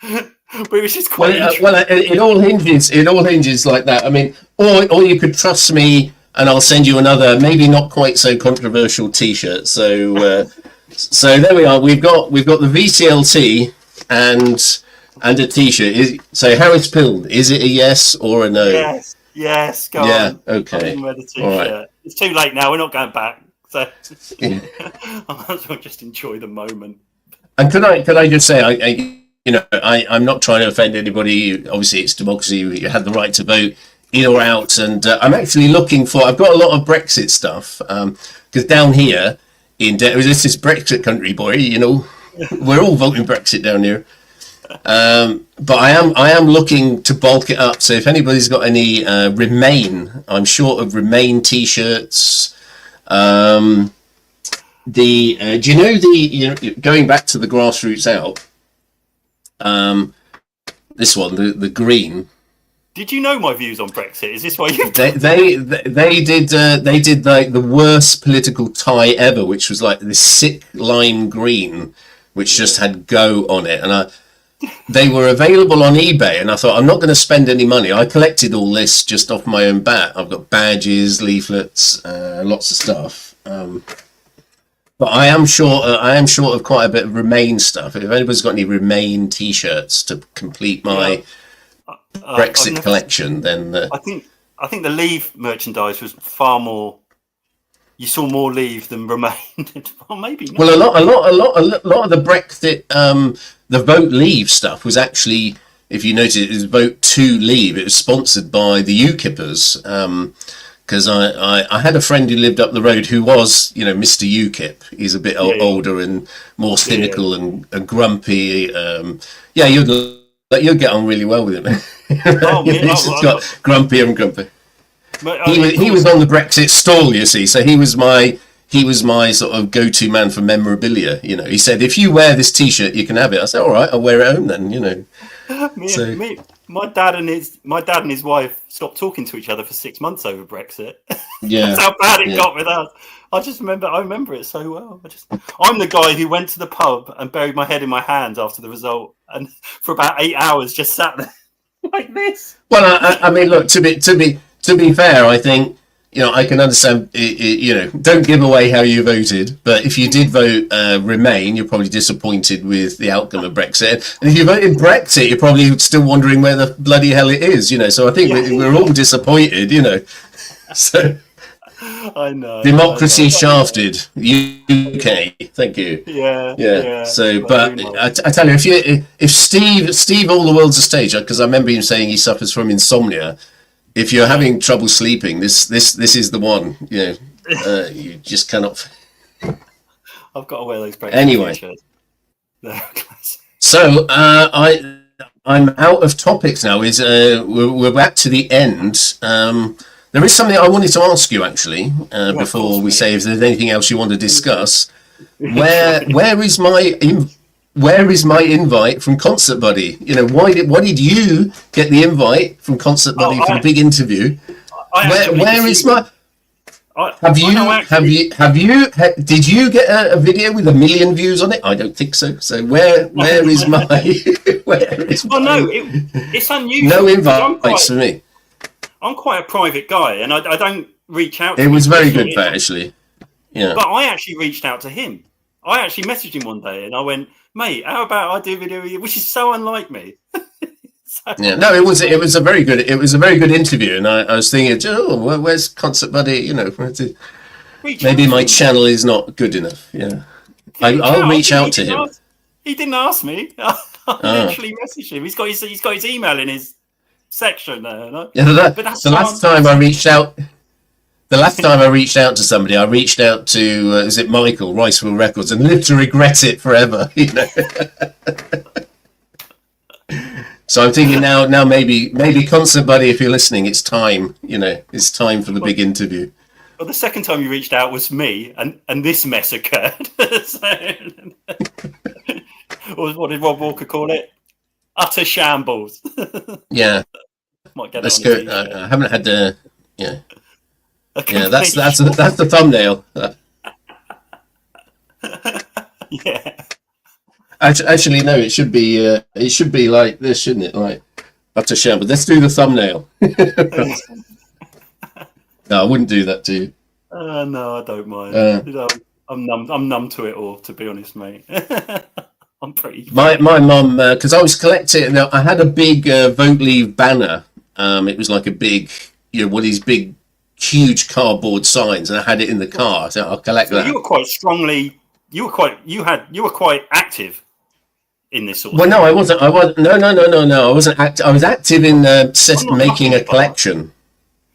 But it was just quite it all hinges like that. I mean, or you could trust me and I'll send you another, maybe not quite so controversial t-shirt. So there we are. We've got the VCLT and a t-shirt. So Harris Pilton, is it a yes or a no? Yes, go on. Yeah, okay. All right. It's too late now, we're not going back. So I might as well just enjoy the moment. And could I just say, I'm not trying to offend anybody. Obviously, it's democracy. You had the right to vote in or out. And I'm actually I've got a lot of Brexit stuff because down here this is Brexit country, boy. We're all voting Brexit down here. But I am looking to bulk it up. So if anybody's got any Remain, I'm short of Remain t-shirts. Do you know going back to the grassroots out? This one, the green. Did you know my views on Brexit? Is this why you? They did like the worst political tie ever, which was like this sick lime green, which just had "go" on it, and they were available on eBay, and I thought I'm not going to spend any money. I collected all this just off my own bat. I've got badges, leaflets, lots of stuff. But I am short of quite a bit of Remain stuff. If anybody's got any Remain t-shirts to complete my Brexit collection, then I think the Leave merchandise was far more. You saw more Leave than Remain. Well, maybe not. Well, a lot of the Brexit, the Vote Leave stuff was actually, if you notice, it was Vote to Leave. It was sponsored by the UKIPers. Because I had a friend who lived up the road who was, Mr. UKIP. He's a bit older and more cynical and grumpy. You'd get on really well with him. He's just got grumpier and grumpier. He was on the Brexit stall, you see. So he was my sort of go-to man for memorabilia. He said, if you wear this T-shirt, you can have it. I said, all right, I'll wear it home then. My dad and his wife stopped talking to each other for 6 months over Brexit. Yeah, that's how bad it got with us. I remember it so well. I'm the guy who went to the pub and buried my head in my hands after the result, and for about 8 hours just sat there like this. Well, I mean, look, to be fair, I think I can understand. Don't give away how you voted, but if you did vote Remain, you're probably disappointed with the outcome of Brexit. And if you voted Brexit, you're probably still wondering where the bloody hell it is. So I think we're all disappointed. So I know. Democracy shafted. UK. Thank you. Yeah. So, but I tell you, if Steve all the world's a stage, because I remember him saying he suffers from insomnia. If you're having trouble sleeping, this is the one. You just cannot. I've got to wear those. Anyway, shirts. So I'm out of topics now. We're back to the end. There is something I wanted to ask you actually before we say if there's anything else you want to discuss. Where is my invite from Concert Buddy? Why did you get the invite from Concert Buddy for the big interview? Where is my? Did you get a video with 1 million views on it? I don't think so. So where is my? Well, no, it's unusual. No invites for me. I'm quite a private guy, and I don't reach out to him. It was very good, actually. Yeah. But I actually reached out to him. I actually messaged him one day, and I went, "Mate, how about I do a video with you?" Which is so unlike me. Yeah, no, it was a very good interview, and I was thinking, where's Concert Buddy? Maybe my channel is not good enough. Yeah, I'll reach out to him. He didn't ask me. I literally messaged him. He's got his email in his section there. No? Yeah, the last time I reached out to somebody, I reached out to is it Michael, Riceville Records, and lived to regret it forever. So I'm thinking now maybe Concert Buddy, if you're listening, it's time. It's time for the big interview. Well, the second time you reached out was me, and this mess occurred. What did Rob Walker call it? Utter shambles. Yeah. Let's go. I haven't had the. Yeah. Yeah, that's the thumbnail. Yeah. Actually, no. It should be like this, shouldn't it? Like utter shambles. Let's do the thumbnail. No, I wouldn't do that to you. No, I don't mind. I'm numb to it all, to be honest, mate. I'm pretty. My mum, because I was collecting. I had a big Vote Leave banner. It was like a big, one of these big, huge cardboard signs, and I had it in the car. So I'll collect that. You were quite strongly. You were quite active in this sort of. Well, no, I wasn't. No. I wasn't active. I was active in making a collection.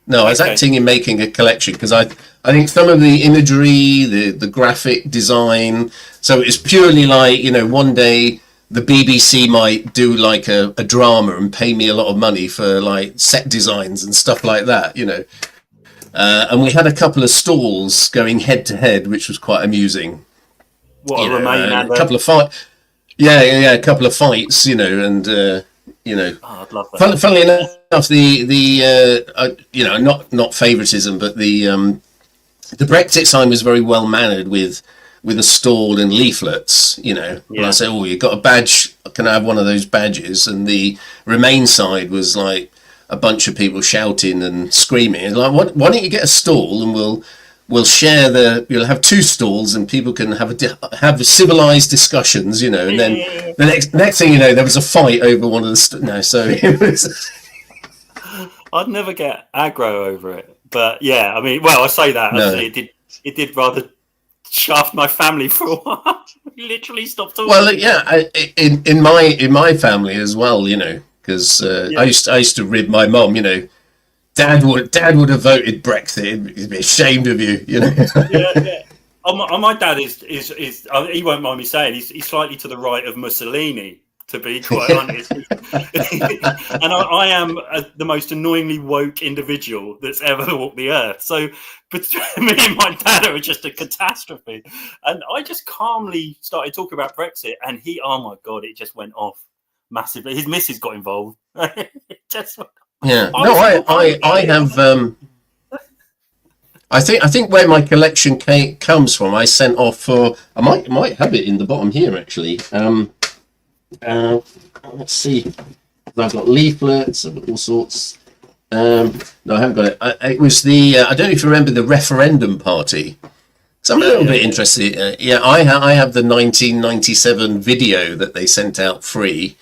No, I was acting in making a collection because I think some of the imagery, the graphic design. So it's purely like one day the BBC might do like a drama and pay me a lot of money for like set designs and stuff like that, you know. And we had a couple of stalls going head to head, which was quite amusing. What, a Remain and a couple of fights. Yeah, a couple of fights, you know, and you know. Oh, I'd love that. Funnily enough, the you know, not favoritism, but the Brexit sign was very well mannered with a stall and leaflets, you know. Yeah. And I said, "Oh, you got a badge? Can I have one of those badges?" And the Remain side was like a bunch of people shouting and screaming. And like, why don't you get a stall and we'll share you'll have two stalls and people can have civilized discussions, you know. And then the next thing you know, there was a fight over one of the so it was. I'd never get aggro over it, but yeah, I mean, well, I say that no. It did rather shaft my family for a while. Literally stopped talking. Well, yeah, in my family as well, you know, because I used to rib my mum, you know. Dad would have voted Brexit. He'd be ashamed of you, you know. Yeah. My dad is he won't mind me saying he's slightly to the right of Mussolini, to be quite honest. And I am the most annoyingly woke individual that's ever walked the earth. So between me and my dad are just a catastrophe. And I just calmly started talking about Brexit, and oh my God, it just went off massively. His missus got involved. It just went off. Yeah, no, I have. I think where my collection comes from, I sent off for. I might have it in the bottom here actually. Let's see. I've got leaflets of all sorts. No, I haven't got it. It was the. I don't know if you remember the referendum party. So I'm a little bit interested. I have the 1997 video that they sent out free.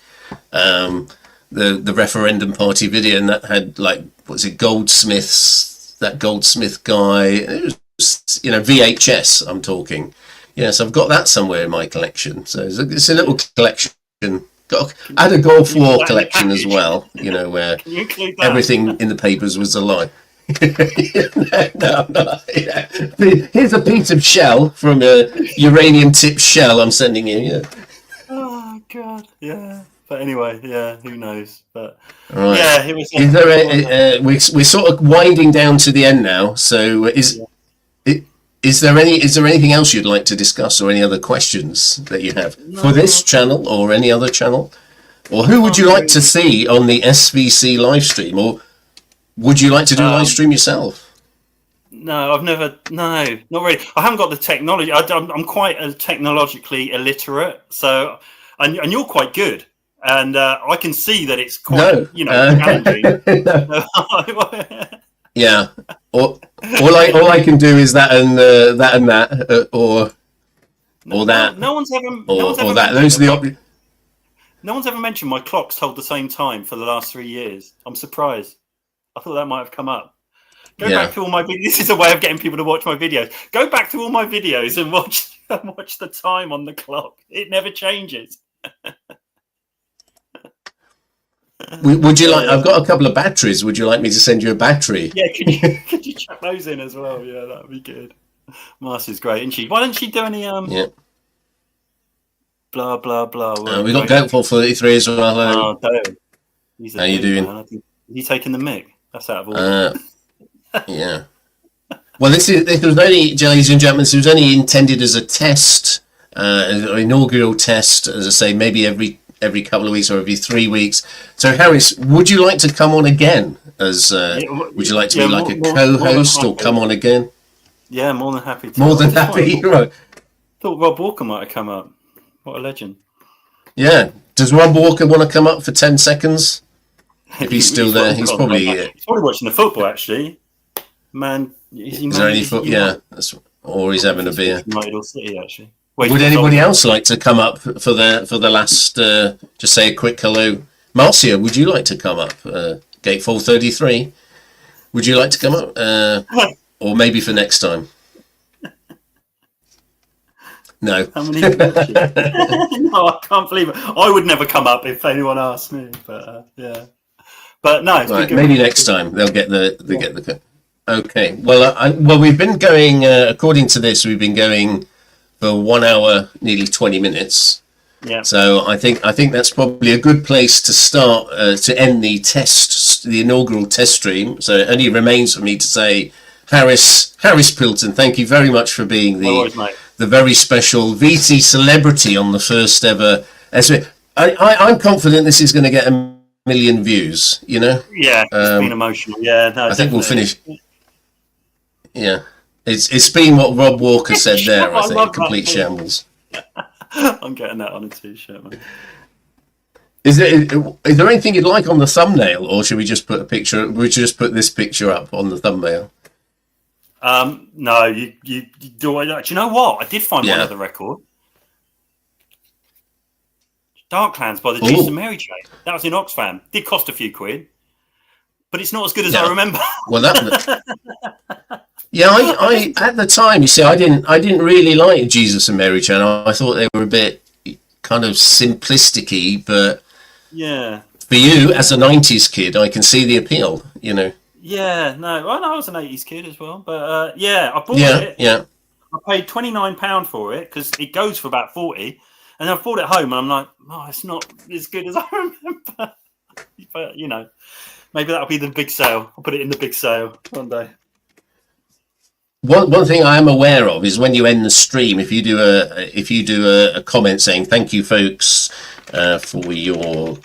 The referendum party video, and that had like, what's it, that Goldsmith guy. It was, you know, VHS I'm talking. Yes, I've got that somewhere in my collection. So it's a little collection. I had a Gulf War collection as well, you know, where everything in the papers was a lie. No. Yeah. Here's a piece of shell from a uranium-tipped shell I'm sending you. Yeah. Oh God, yeah. But anyway, yeah, who knows? But right. Yeah, it was. Is there we're sort of winding down to the end now. So is there anything else you'd like to discuss, or any other questions that you have for this channel or any other channel, or who would you like to see on the SVC live stream, or would you like to do a live stream yourself? No, I've never. No, not really. I haven't got the technology. I'm quite technologically illiterate, so and you're quite good. And I can see that it's quite, challenging. Yeah. All I can do is that and that, or that. No one's ever. Or that. Those are the. No one's ever mentioned my clock's told the same time for the last 3 years. I'm surprised. I thought that might have come up. Go back to all my videos. This is a way of getting people to watch my videos. Go back to all my videos and watch the time on the clock. It never changes. Would you like? I've got a couple of batteries. Would you like me to send you a battery? Yeah, could you chuck those in as well? Yeah, that'd be good. Marcy's great, isn't she? Why don't she do any blah blah blah? We got Goatful 33 as well. Oh, Dale. How you doing? Man. He's taking the mick. That's out of order. Yeah. Well, this was only, ladies and gentlemen, this was only intended as a test, an inaugural test. As I say, maybe every couple of weeks or every 3 weeks. So, Harris, would you like to come on again? Would you like to be like a co-host or come on again? Yeah, more than happy to. More than happy, right. Thought Rob Walker might have come up. What a legend. Yeah. Does Rob Walker want to come up for 10 seconds? If he's still there, he's probably watching the football, actually. Man, is there any football? Yeah, or he's having a beer. City, actually. Would anybody else like to come up for the last? Just say a quick hello, Marcia. Would you like to come up? Gatefall 33. Would you like to come up? Or maybe for next time. No. How many? No, I can't believe it. I would never come up if anyone asked me. But yeah. But no. Right, maybe next time they'll get the. Okay. Well, we've been going. According to this, we've been going for 1 hour, nearly 20 minutes. Yeah. So I think that's probably a good place to start to end the inaugural test stream. So it only remains for me to say, Harris Pilton, thank you very much for being the very special VT celebrity on the first ever. I'm confident this is going to get 1 million views. You know. Yeah, it's been emotional. Yeah, no, I think we'll finish. Yeah, it's been what Rob Walker said there. I think a complete shambles. I'm getting that on a t-shirt, man. Is there anything you'd like on the thumbnail, or should we just put a picture? We should just put this picture up on the thumbnail. No, you do. Do you know what? I did find one other record. Darklands by the Jesus and Mary Chain. That was in Oxfam. Did cost a few quid, but it's not as good as I remember. Well, I at the time, you see, I didn't really like Jesus and Mary Chain. I thought they were a bit kind of simplistic-y, but for you as a 90s kid, I can see the appeal, you know. Yeah, no, I was an 80s kid as well, but I bought it. Yeah, I paid £29 for it because it goes for about 40, and I bought it home, and I'm like, oh, it's not as good as I remember. But you know, maybe that'll be the big sale. I'll put it in the big sale one day. One thing I am aware of is when you end the stream, if you do a comment saying thank you, folks, for your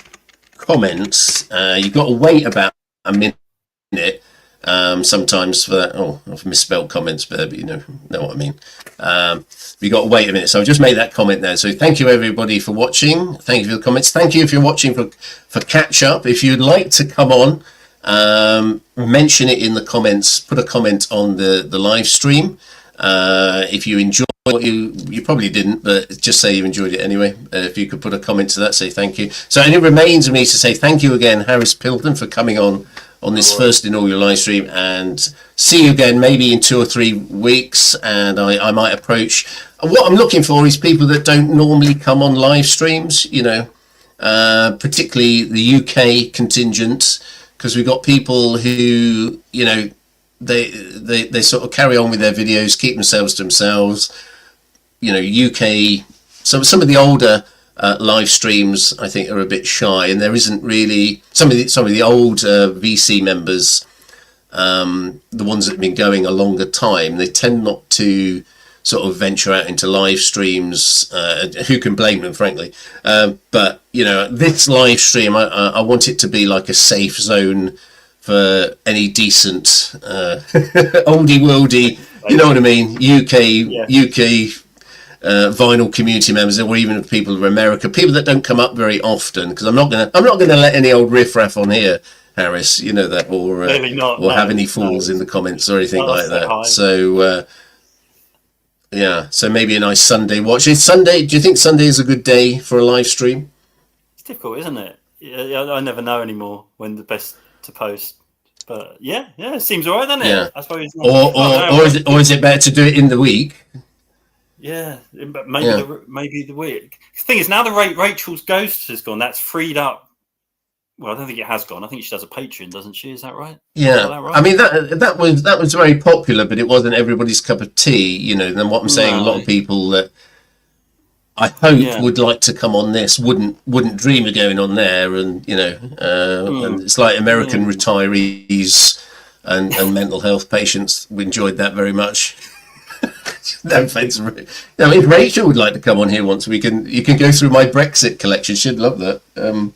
comments, you've got to wait about a minute. Sometimes for that. Oh, I've misspelled comments, but you know what I mean. You've got to wait a minute. So I've just made that comment there. So thank you everybody for watching. Thank you for the comments. Thank you if you're watching for catch up. If you'd like to come on. Mention it in the comments. Put a comment on the live stream. If you enjoyed what you probably didn't, but just say you enjoyed it anyway. If you could put a comment to that, say thank you. So it remains for me to say thank you again, Harris Pilton, for coming on this first inaugural live stream, and see you again maybe in 2 or 3 weeks. And I might approach. What I'm looking for is people that don't normally come on live streams. You know, particularly the UK contingent. Because we've got people who, you know, they sort of carry on with their videos, keep themselves to themselves. You know, UK. Some of the older live streams, I think, are a bit shy, and there isn't really some of the old VC members, the ones that have been going a longer time. They tend not to sort of venture out into live streams. Who can blame them, frankly? But you know, this live stream, I want it to be like a safe zone for any decent oldie worldy, you know what I mean, UK vinyl community members, or even people from America, people that don't come up very often. Because I'm not gonna let any old riffraff on here, Harris. You know that, or have any fools in the comments or anything like that. So. Yeah, so maybe a nice Sunday watch. Is Sunday? Do you think Sunday is a good day for a live stream? It's difficult, isn't it? I never know anymore when the best to post. But yeah, it seems alright, doesn't it? Yeah. I suppose. Or is it better to do it in the week? Yeah, maybe the week. The thing is, now the Rachel's Ghost has gone. That's freed up. Well, I don't think it has gone. I think she does a Patreon, doesn't she? Is that right? Yeah. That right? I mean, that was very popular, but it wasn't everybody's cup of tea, you know. And what I'm saying, a lot of people that I hope would like to come on this wouldn't dream of going on there, and you know, and it's like American retirees and mental health patients. We enjoyed that very much. No offense. Now, if Rachel would like to come on here once, you can go through my Brexit collection. She'd love that.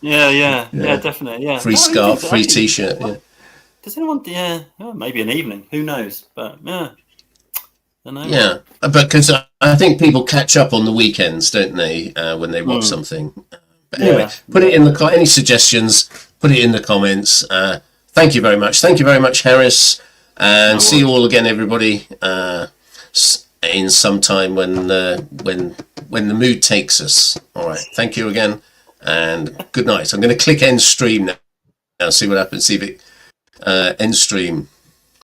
Yeah, definitely. Yeah, free scarf, free T-shirt. Yeah. Does anyone? Yeah, maybe an evening. Who knows? But I don't know. Yeah, but because I think people catch up on the weekends, don't they? When they watch something. But anyway, put it in the any suggestions. Put it in the comments. Thank you very much. Thank you very much, Harris. And see you all again, everybody. In some time when the mood takes us. All right. Thank you again, and good night. I'm going to click end stream now. See what happens. See if it end stream.